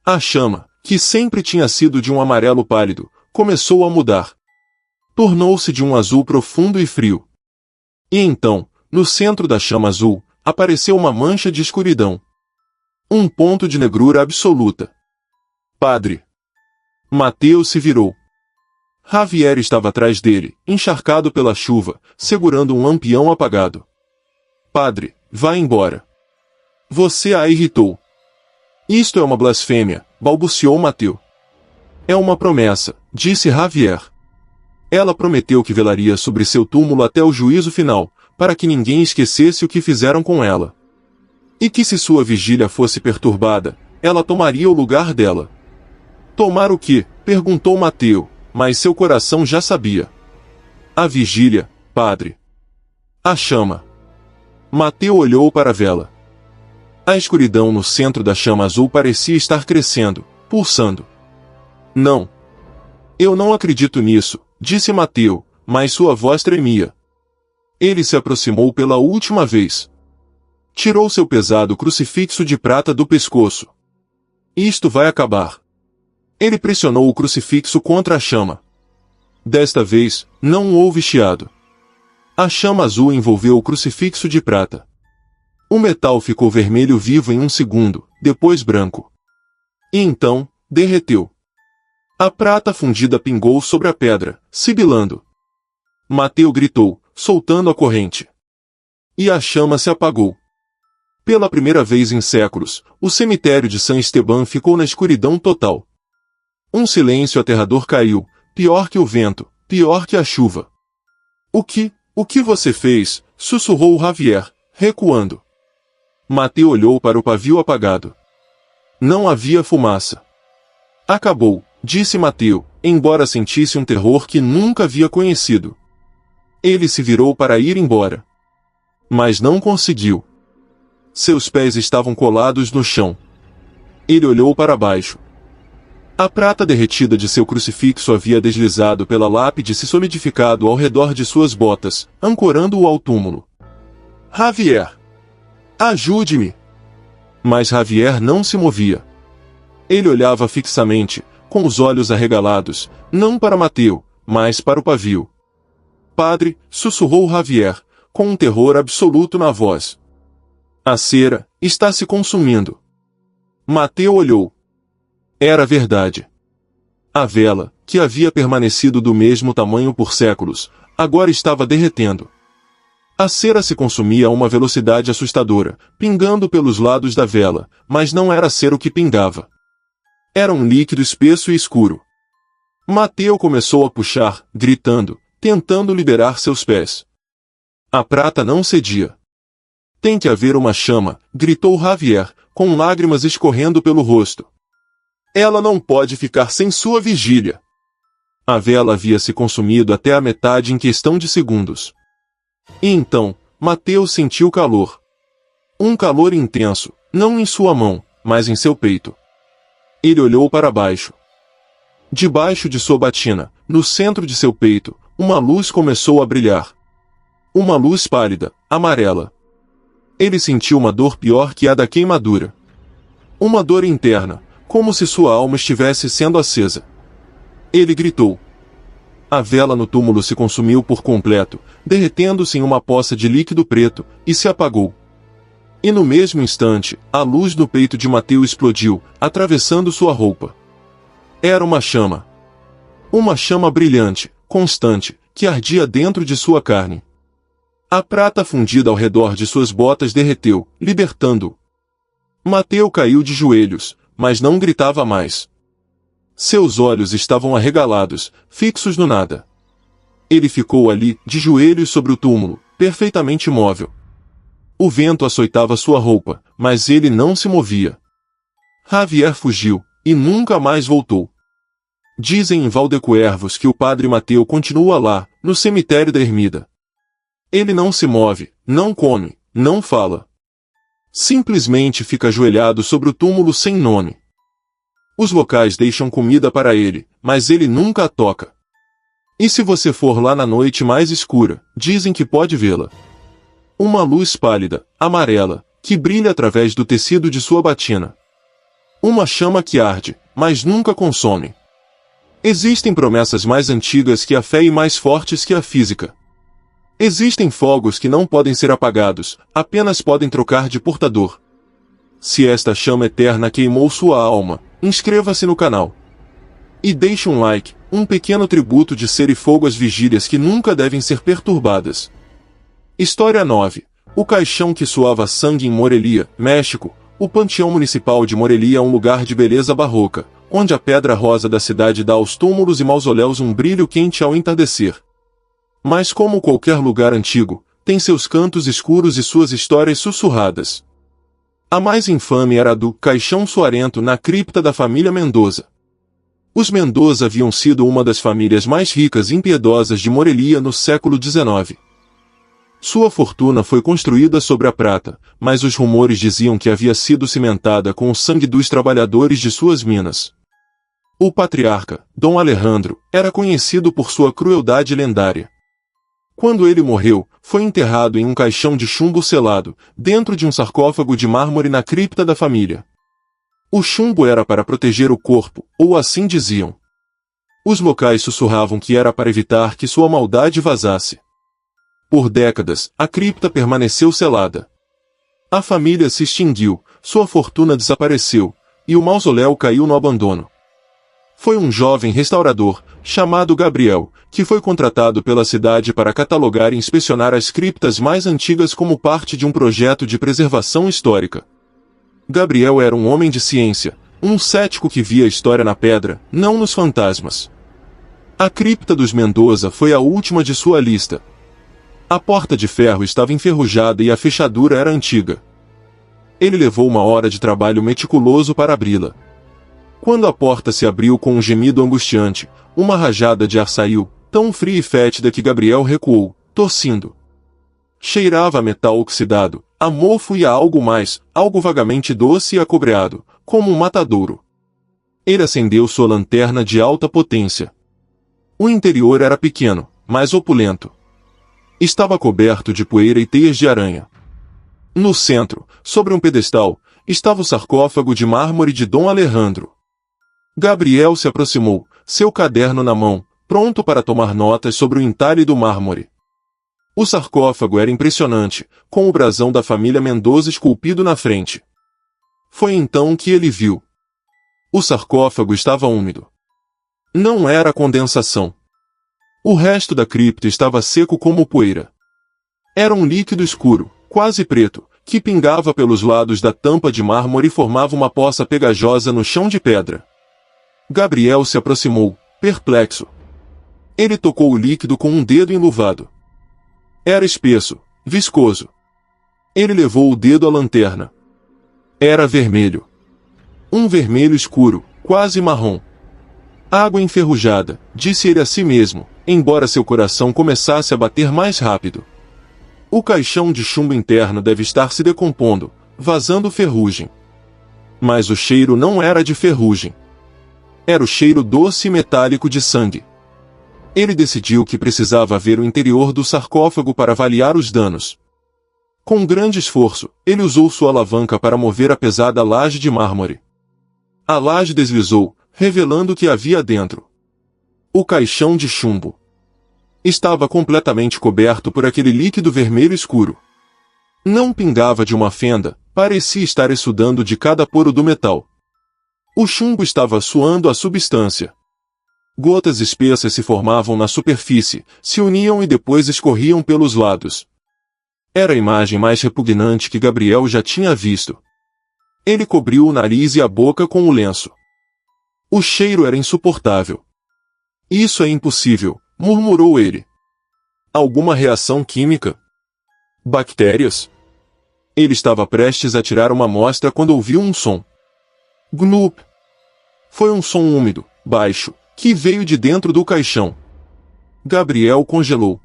A chama, que sempre tinha sido de um amarelo pálido, começou a mudar. Tornou-se de um azul profundo e frio. E então, no centro da chama azul, apareceu uma mancha de escuridão. Um ponto de negrura absoluta. Padre. Mateu se virou. Javier estava atrás dele, encharcado pela chuva, segurando um lampião apagado. Padre, vá embora. Você a irritou. Isto é uma blasfêmia, balbuciou Mateu. É uma promessa, disse Javier. Ela prometeu que velaria sobre seu túmulo até o juízo final, para que ninguém esquecesse o que fizeram com ela. E que se sua vigília fosse perturbada, ela tomaria o lugar dela. Tomar o quê? Perguntou Mateu, mas seu coração já sabia. A vigília, padre. A chama. Mateu olhou para a vela. A escuridão no centro da chama azul parecia estar crescendo, pulsando. Não. Eu não acredito nisso, disse Mateu, mas sua voz tremia. Ele se aproximou pela última vez. Tirou seu pesado crucifixo de prata do pescoço. Isto vai acabar. Ele pressionou o crucifixo contra a chama. Desta vez, não houve chiado. A chama azul envolveu o crucifixo de prata. O metal ficou vermelho vivo em um segundo, depois branco. E então, derreteu. A prata fundida pingou sobre a pedra, sibilando. Mateu gritou, soltando a corrente. E a chama se apagou. Pela primeira vez em séculos, o cemitério de San Esteban ficou na escuridão total. Um silêncio aterrador caiu, pior que o vento, pior que a chuva. O que você fez? Sussurrou Javier, recuando. Mateu olhou para o pavio apagado. Não havia fumaça. Acabou, disse Mateu, embora sentisse um terror que nunca havia conhecido. Ele se virou para ir embora. Mas não conseguiu. Seus pés estavam colados no chão. Ele olhou para baixo. A prata derretida de seu crucifixo havia deslizado pela lápide e se solidificado ao redor de suas botas, ancorando-o ao túmulo. Javier! Ajude-me! Mas Javier não se movia. Ele olhava fixamente, com os olhos arregalados, não para Mateu, mas para o pavio. Padre, sussurrou Javier, com um terror absoluto na voz. A cera está se consumindo. Mateu olhou. Era verdade. A vela, que havia permanecido do mesmo tamanho por séculos, agora estava derretendo. A cera se consumia a uma velocidade assustadora, pingando pelos lados da vela, mas não era cera o que pingava. Era um líquido espesso e escuro. Mateu começou a puxar, gritando, tentando liberar seus pés. A prata não cedia. Tem que haver uma chama, gritou Javier, com lágrimas escorrendo pelo rosto. Ela não pode ficar sem sua vigília. A vela havia se consumido até a metade em questão de segundos. E então, Mateu sentiu calor. Um calor intenso, não em sua mão, mas em seu peito. Ele olhou para baixo. Debaixo de sua batina, no centro de seu peito, uma luz começou a brilhar. Uma luz pálida, amarela. Ele sentiu uma dor pior que a da queimadura. Uma dor interna, como se sua alma estivesse sendo acesa. Ele gritou. A vela no túmulo se consumiu por completo, derretendo-se em uma poça de líquido preto, e se apagou. E no mesmo instante, a luz no peito de Mateu explodiu, atravessando sua roupa. Era uma chama. Uma chama brilhante, constante, que ardia dentro de sua carne. A prata fundida ao redor de suas botas derreteu, libertando-o. Mateu caiu de joelhos, mas não gritava mais. Seus olhos estavam arregalados, fixos no nada. Ele ficou ali, de joelhos sobre o túmulo, perfeitamente imóvel. O vento açoitava sua roupa, mas ele não se movia. Javier fugiu, e nunca mais voltou. Dizem em Valdecuervos que o padre Mateu continua lá, no cemitério da ermida. Ele não se move, não come, não fala. Simplesmente fica ajoelhado sobre o túmulo sem nome. Os locais deixam comida para ele, mas ele nunca a toca. E se você for lá na noite mais escura, dizem que pode vê-la. Uma luz pálida, amarela, que brilha através do tecido de sua batina. Uma chama que arde, mas nunca consome. Existem promessas mais antigas que a fé e mais fortes que a física. Existem fogos que não podem ser apagados, apenas podem trocar de portador. Se esta chama eterna queimou sua alma, inscreva-se no canal. E deixe um like, um pequeno tributo de ser e fogo às vigílias que nunca devem ser perturbadas. História 9. O caixão que suava sangue em Morelia, México. O Panteão Municipal de Morelia é um lugar de beleza barroca, onde a pedra rosa da cidade dá aos túmulos e mausoléus um brilho quente ao entardecer. Mas como qualquer lugar antigo, tem seus cantos escuros e suas histórias sussurradas. A mais infame era a do Caixão Suarento na cripta da família Mendoza. Os Mendoza haviam sido uma das famílias mais ricas e impiedosas de Morelia no século XIX. Sua fortuna foi construída sobre a prata, mas os rumores diziam que havia sido cimentada com o sangue dos trabalhadores de suas minas. O patriarca, Dom Alejandro, era conhecido por sua crueldade lendária. Quando ele morreu, foi enterrado em um caixão de chumbo selado, dentro de um sarcófago de mármore na cripta da família. O chumbo era para proteger o corpo, ou assim diziam. Os locais sussurravam que era para evitar que sua maldade vazasse. Por décadas, a cripta permaneceu selada. A família se extinguiu, sua fortuna desapareceu, e o mausoléu caiu no abandono. Foi um jovem restaurador, chamado Gabriel, que foi contratado pela cidade para catalogar e inspecionar as criptas mais antigas como parte de um projeto de preservação histórica. Gabriel era um homem de ciência, um cético que via a história na pedra, não nos fantasmas. A cripta dos Mendoza foi a última de sua lista. A porta de ferro estava enferrujada e a fechadura era antiga. Ele levou 1 hora de trabalho meticuloso para abri-la. Quando a porta se abriu com um gemido angustiante, uma rajada de ar saiu, tão fria e fétida que Gabriel recuou, tossindo. Cheirava a metal oxidado, a mofo e a algo mais, algo vagamente doce e acobreado, como um matadouro. Ele acendeu sua lanterna de alta potência. O interior era pequeno, mas opulento. Estava coberto de poeira e teias de aranha. No centro, sobre um pedestal, estava o sarcófago de mármore de Dom Alejandro. Gabriel se aproximou, seu caderno na mão, pronto para tomar notas sobre o entalhe do mármore. O sarcófago era impressionante, com o brasão da família Mendoza esculpido na frente. Foi então que ele viu. O sarcófago estava úmido. Não era condensação. O resto da cripta estava seco como poeira. Era um líquido escuro, quase preto, que pingava pelos lados da tampa de mármore e formava uma poça pegajosa no chão de pedra. Gabriel se aproximou, perplexo. Ele tocou o líquido com um dedo enluvado. Era espesso, viscoso. Ele levou o dedo à lanterna. Era vermelho. Um vermelho escuro, quase marrom. Água enferrujada, disse ele a si mesmo, embora seu coração começasse a bater mais rápido. O caixão de chumbo interno deve estar se decompondo, vazando ferrugem. Mas o cheiro não era de ferrugem. Era o cheiro doce e metálico de sangue. Ele decidiu que precisava ver o interior do sarcófago para avaliar os danos. Com grande esforço, ele usou sua alavanca para mover a pesada laje de mármore. A laje deslizou, revelando o que havia dentro. O caixão de chumbo estava completamente coberto por aquele líquido vermelho escuro. Não pingava de uma fenda, parecia estar exsudando de cada poro do metal. O chumbo estava suando a substância. Gotas espessas se formavam na superfície, se uniam e depois escorriam pelos lados. Era a imagem mais repugnante que Gabriel já tinha visto. Ele cobriu o nariz e a boca com o lenço. O cheiro era insuportável. Isso é impossível, murmurou ele. Alguma reação química? Bactérias? Ele estava prestes a tirar uma amostra quando ouviu um som. Glup! Foi um som úmido, baixo, que veio de dentro do caixão. Gabriel congelou.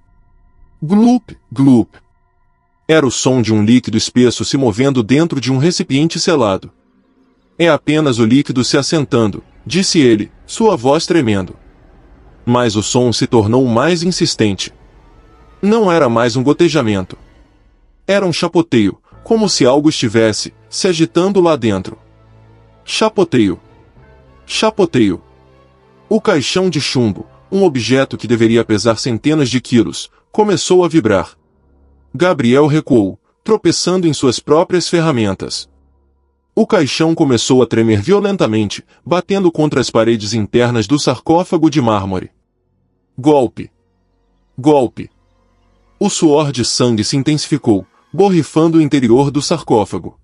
Glup, glup. Era o som de um líquido espesso se movendo dentro de um recipiente selado. É apenas o líquido se assentando, disse ele, sua voz tremendo. Mas o som se tornou mais insistente. Não era mais um gotejamento. Era um chapoteio, como se algo estivesse se agitando lá dentro. Chapoteio. Chapoteio. O caixão de chumbo, um objeto que deveria pesar centenas de quilos, começou a vibrar. Gabriel recuou, tropeçando em suas próprias ferramentas. O caixão começou a tremer violentamente, batendo contra as paredes internas do sarcófago de mármore. Golpe. Golpe. O suor de sangue se intensificou, borrifando o interior do sarcófago.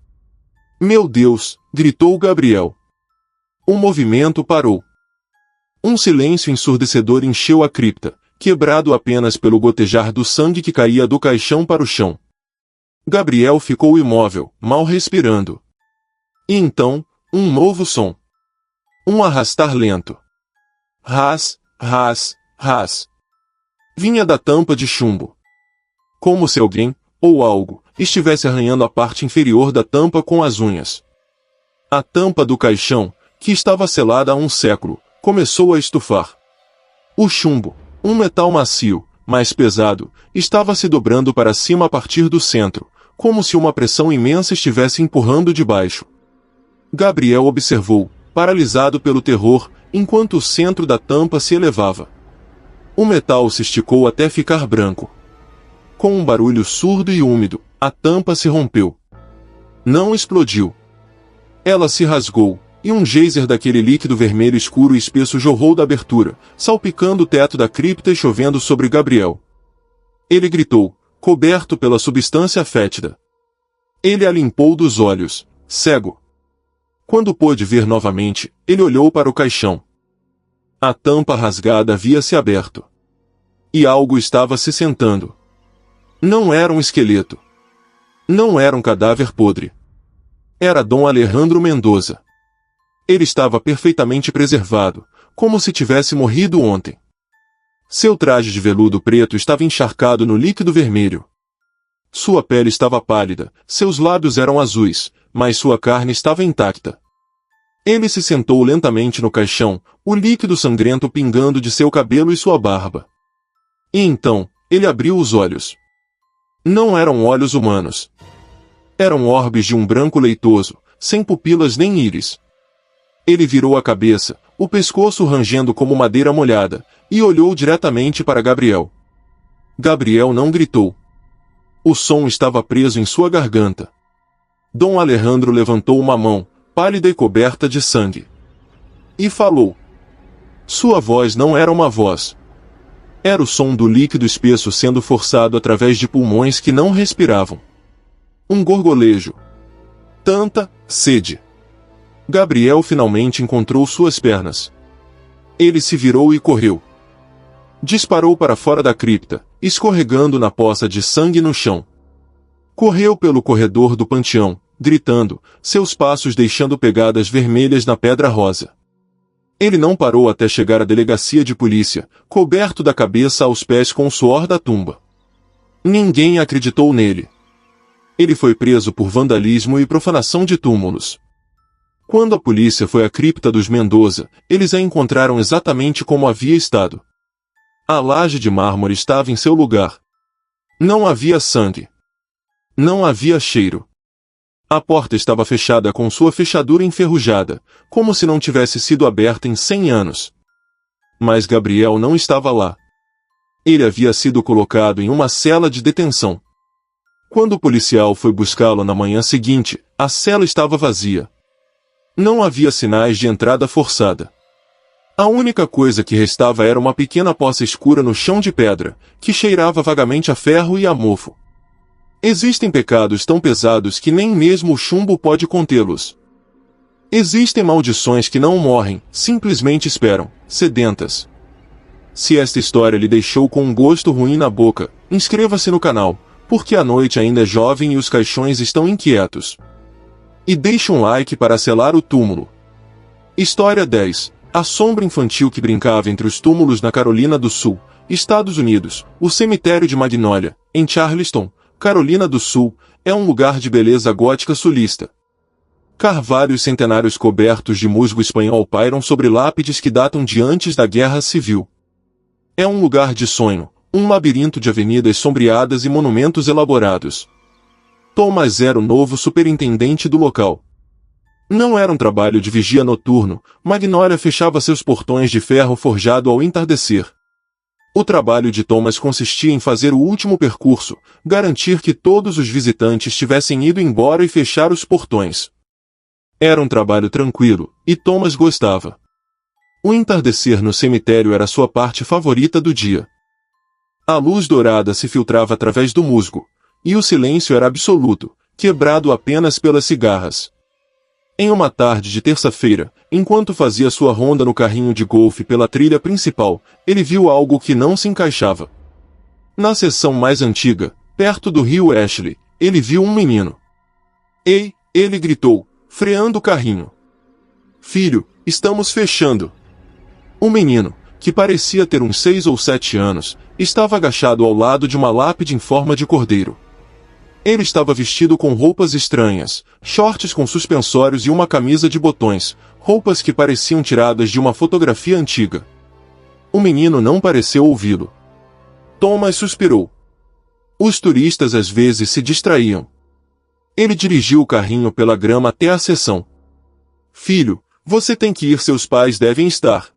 Meu Deus! Gritou Gabriel. O movimento parou. Um silêncio ensurdecedor encheu a cripta, quebrado apenas pelo gotejar do sangue que caía do caixão para o chão. Gabriel ficou imóvel, mal respirando. E então, um novo som. Um arrastar lento. ras, ras, ras. Vinha da tampa de chumbo. Como se alguém, ou algo, estivesse arranhando a parte inferior da tampa com as unhas. A tampa do caixão, que estava selada há um século, começou a estufar. O chumbo, um metal macio, mais pesado, estava se dobrando para cima a partir do centro, como se uma pressão imensa estivesse empurrando de baixo. Gabriel observou, paralisado pelo terror, enquanto o centro da tampa se elevava. O metal se esticou até ficar branco. Com um barulho surdo e úmido, a tampa se rompeu. Não explodiu. Ela se rasgou, e um geyser daquele líquido vermelho escuro e espesso jorrou da abertura, salpicando o teto da cripta e chovendo sobre Gabriel. Ele gritou, coberto pela substância fétida. Ele a limpou dos olhos, cego. Quando pôde ver novamente, ele olhou para o caixão. A tampa rasgada havia se aberto. E algo estava se sentando. Não era um esqueleto. Não era um cadáver podre. Era Dom Alejandro Mendoza. Ele estava perfeitamente preservado, como se tivesse morrido ontem. Seu traje de veludo preto estava encharcado no líquido vermelho. Sua pele estava pálida, seus lábios eram azuis, mas sua carne estava intacta. Ele se sentou lentamente no caixão, o líquido sangrento pingando de seu cabelo e sua barba. E então, ele abriu os olhos. Não eram olhos humanos. Eram orbes de um branco leitoso, sem pupilas nem íris. Ele virou a cabeça, o pescoço rangendo como madeira molhada, e olhou diretamente para Gabriel. Gabriel não gritou. O som estava preso em sua garganta. Dom Alejandro levantou uma mão, pálida e coberta de sangue. E falou. Sua voz não era uma voz. Era o som do líquido espesso sendo forçado através de pulmões que não respiravam. Um gorgolejo. Tanta sede. Gabriel finalmente encontrou suas pernas. Ele se virou e correu. Disparou para fora da cripta, escorregando na poça de sangue no chão. Correu pelo corredor do panteão, gritando, seus passos deixando pegadas vermelhas na pedra rosa. Ele não parou até chegar à delegacia de polícia, coberto da cabeça aos pés com o suor da tumba. Ninguém acreditou nele. Ele foi preso por vandalismo e profanação de túmulos. Quando a polícia foi à cripta dos Mendoza, eles a encontraram exatamente como havia estado. A laje de mármore estava em seu lugar. Não havia sangue. Não havia cheiro. A porta estava fechada com sua fechadura enferrujada, como se não tivesse sido aberta em 100 anos. Mas Gabriel não estava lá. Ele havia sido colocado em uma cela de detenção. Quando o policial foi buscá-lo na manhã seguinte, a cela estava vazia. Não havia sinais de entrada forçada. A única coisa que restava era uma pequena poça escura no chão de pedra, que cheirava vagamente a ferro e a mofo. Existem pecados tão pesados que nem mesmo o chumbo pode contê-los. Existem maldições que não morrem, simplesmente esperam, sedentas. Se esta história lhe deixou com um gosto ruim na boca, inscreva-se no canal, porque a noite ainda é jovem e os caixões estão inquietos. E deixe um like para selar o túmulo. História 10. A sombra infantil que brincava entre os túmulos na Carolina do Sul, Estados Unidos. O cemitério de Magnolia, em Charleston, Carolina do Sul, é um lugar de beleza gótica sulista. Carvalhos centenários cobertos de musgo espanhol pairam sobre lápides que datam de antes da Guerra Civil. É um lugar de sonho, um labirinto de avenidas sombreadas e monumentos elaborados. Thomas era o novo superintendente do local. Não era um trabalho de vigia noturno, Magnolia fechava seus portões de ferro forjado ao entardecer. O trabalho de Thomas consistia em fazer o último percurso, garantir que todos os visitantes tivessem ido embora e fechar os portões. Era um trabalho tranquilo, e Thomas gostava. O entardecer no cemitério era sua parte favorita do dia. A luz dourada se filtrava através do musgo, e o silêncio era absoluto, quebrado apenas pelas cigarras. Em uma tarde de terça-feira, enquanto fazia sua ronda no carrinho de golfe pela trilha principal, ele viu algo que não se encaixava. Na seção mais antiga, perto do rio Ashley, ele viu um menino. Ei, ele gritou, freando o carrinho. Filho, estamos fechando. O menino, que parecia ter uns 6 ou 7 anos, estava agachado ao lado de uma lápide em forma de cordeiro. Ele estava vestido com roupas estranhas, shorts com suspensórios e uma camisa de botões, roupas que pareciam tiradas de uma fotografia antiga. O menino não pareceu ouvi-lo. Thomas suspirou. Os turistas às vezes se distraíam. Ele dirigiu o carrinho pela grama até a seção. Filho, você tem que ir, seus pais devem estar.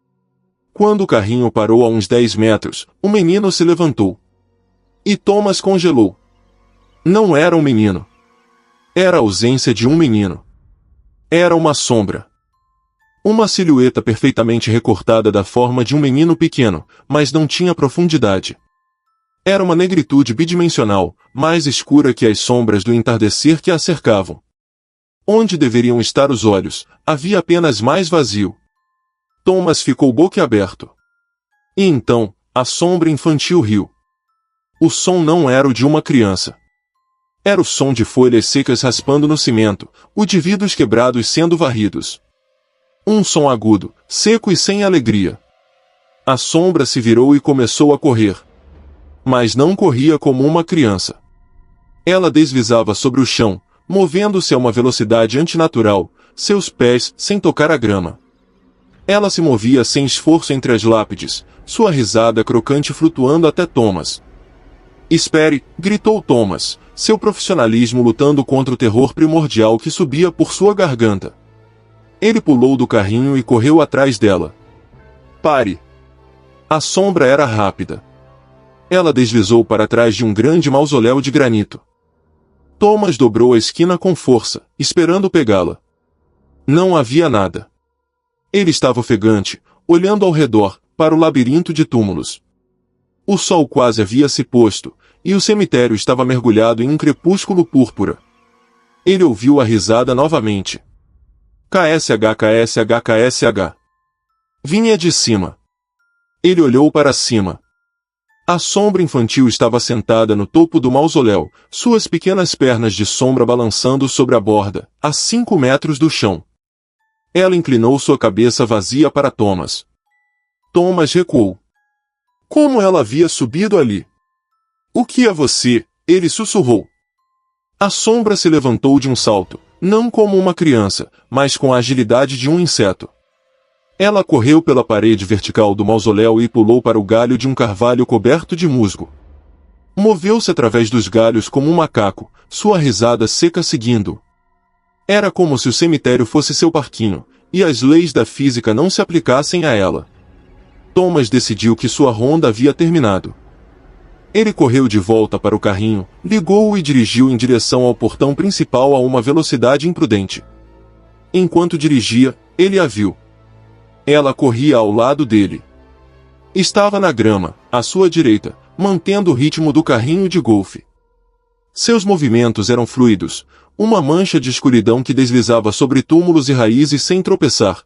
Quando o carrinho parou a uns 10 metros, o menino se levantou. E Thomas congelou. Não era um menino. Era a ausência de um menino. Era uma sombra. Uma silhueta perfeitamente recortada da forma de um menino pequeno, mas não tinha profundidade. Era uma negritude bidimensional, mais escura que as sombras do entardecer que a cercavam. Onde deveriam estar os olhos, havia apenas mais vazio. Thomas ficou boquiaberto. E então, a sombra infantil riu. O som não era o de uma criança. Era o som de folhas secas raspando no cimento, o de vidros quebrados sendo varridos. Um som agudo, seco e sem alegria. A sombra se virou e começou a correr. Mas não corria como uma criança. Ela deslizava sobre o chão, movendo-se a uma velocidade antinatural, seus pés sem tocar a grama. Ela se movia sem esforço entre as lápides, sua risada crocante flutuando até Thomas. Espere, gritou Thomas, seu profissionalismo lutando contra o terror primordial que subia por sua garganta. Ele pulou do carrinho e correu atrás dela. Pare! A sombra era rápida. Ela deslizou para trás de um grande mausoléu de granito. Thomas dobrou a esquina com força, esperando pegá-la. Não havia nada. Ele estava ofegante, olhando ao redor, para o labirinto de túmulos. O sol quase havia se posto, e o cemitério estava mergulhado em um crepúsculo púrpura. Ele ouviu a risada novamente. KSH, KSH, KSH. Vinha de cima. Ele olhou para cima. A sombra infantil estava sentada no topo do mausoléu, suas pequenas pernas de sombra balançando sobre a borda, a 5 metros do chão. Ela inclinou sua cabeça vazia para Thomas. Thomas recuou. Como ela havia subido ali? O que é você? Ele sussurrou. A sombra se levantou de um salto, não como uma criança, mas com a agilidade de um inseto. Ela correu pela parede vertical do mausoléu e pulou para o galho de um carvalho coberto de musgo. Moveu-se através dos galhos como um macaco, sua risada seca seguindo. Era como se o cemitério fosse seu parquinho, e as leis da física não se aplicassem a ela. Thomas decidiu que sua ronda havia terminado. Ele correu de volta para o carrinho, ligou-o e dirigiu em direção ao portão principal a uma velocidade imprudente. Enquanto dirigia, ele a viu. Ela corria ao lado dele. Estava na grama, à sua direita, mantendo o ritmo do carrinho de golfe. Seus movimentos eram fluidos, uma mancha de escuridão que deslizava sobre túmulos e raízes sem tropeçar.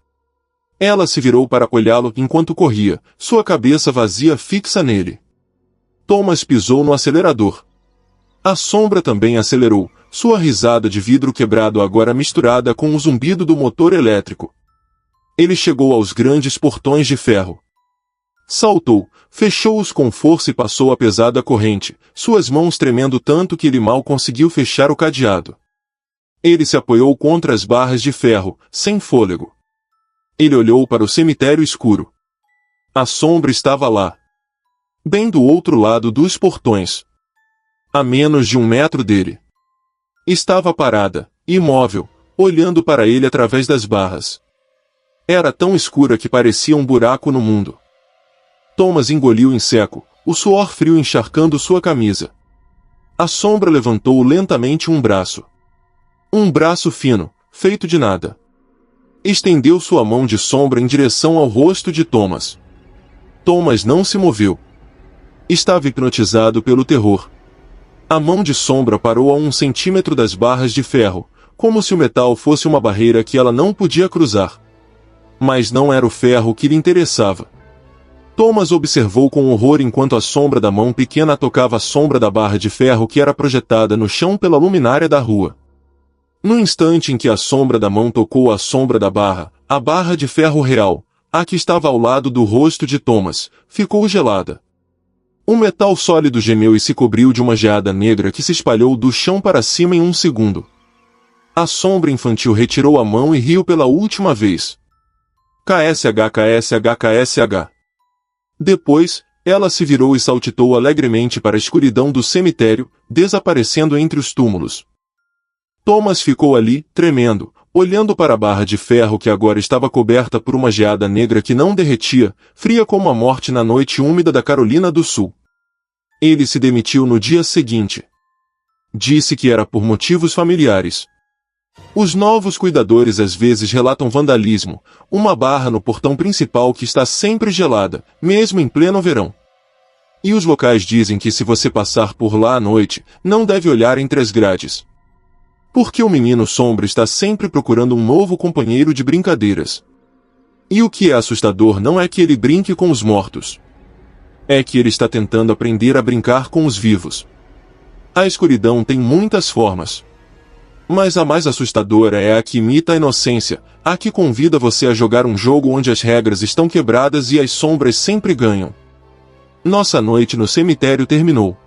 Ela se virou para olhá-lo enquanto corria, sua cabeça vazia fixa nele. Thomas pisou no acelerador. A sombra também acelerou, sua risada de vidro quebrado agora misturada com o zumbido do motor elétrico. Ele chegou aos grandes portões de ferro. Saltou, fechou-os com força e passou a pesada corrente, suas mãos tremendo tanto que ele mal conseguiu fechar o cadeado. Ele se apoiou contra as barras de ferro, sem fôlego. Ele olhou para o cemitério escuro. A sombra estava lá. Bem do outro lado dos portões. A menos de 1 metro dele. Estava parada, imóvel, olhando para ele através das barras. Era tão escura que parecia um buraco no mundo. Thomas engoliu em seco, o suor frio encharcando sua camisa. A sombra levantou lentamente um braço. Um braço fino, feito de nada. Estendeu sua mão de sombra em direção ao rosto de Thomas. Thomas não se moveu. Estava hipnotizado pelo terror. A mão de sombra parou a 1 centímetro das barras de ferro, como se o metal fosse uma barreira que ela não podia cruzar. Mas não era o ferro que lhe interessava. Thomas observou com horror enquanto a sombra da mão pequena tocava a sombra da barra de ferro que era projetada no chão pela luminária da rua. No instante em que a sombra da mão tocou a sombra da barra, a barra de ferro real, A que estava ao lado do rosto de Thomas ficou gelada. O metal sólido gemeu e se cobriu de uma geada negra que se espalhou do chão para cima em um segundo. A sombra infantil retirou a mão e riu pela última vez. KSH, KSH, KSH. Depois, ela se virou e saltitou alegremente para a escuridão do cemitério, desaparecendo entre os túmulos. Thomas ficou ali, tremendo, olhando para a barra de ferro que agora estava coberta por uma geada negra que não derretia, fria como a morte na noite úmida da Carolina do Sul. Ele se demitiu no dia seguinte. Disse que era por motivos familiares. Os novos cuidadores às vezes relatam vandalismo, uma barra no portão principal que está sempre gelada, mesmo em pleno verão. E os locais dizem que se você passar por lá à noite, não deve olhar entre as grades. Porque o menino sombra está sempre procurando um novo companheiro de brincadeiras. E o que é assustador não é que ele brinque com os mortos. É que ele está tentando aprender a brincar com os vivos. A escuridão tem muitas formas. Mas a mais assustadora é a que imita a inocência, a que convida você a jogar um jogo onde as regras estão quebradas e as sombras sempre ganham. Nossa noite no cemitério terminou.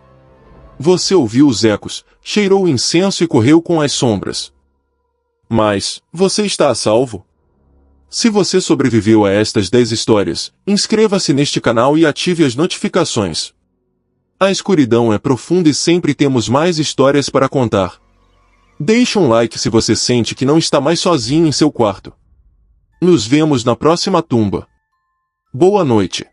Você ouviu os ecos, cheirou o incenso e correu com as sombras. Mas, você está a salvo? Se você sobreviveu a estas 10 histórias, inscreva-se neste canal e ative as notificações. A escuridão é profunda e sempre temos mais histórias para contar. Deixe um like se você sente que não está mais sozinho em seu quarto. Nos vemos na próxima tumba. Boa noite.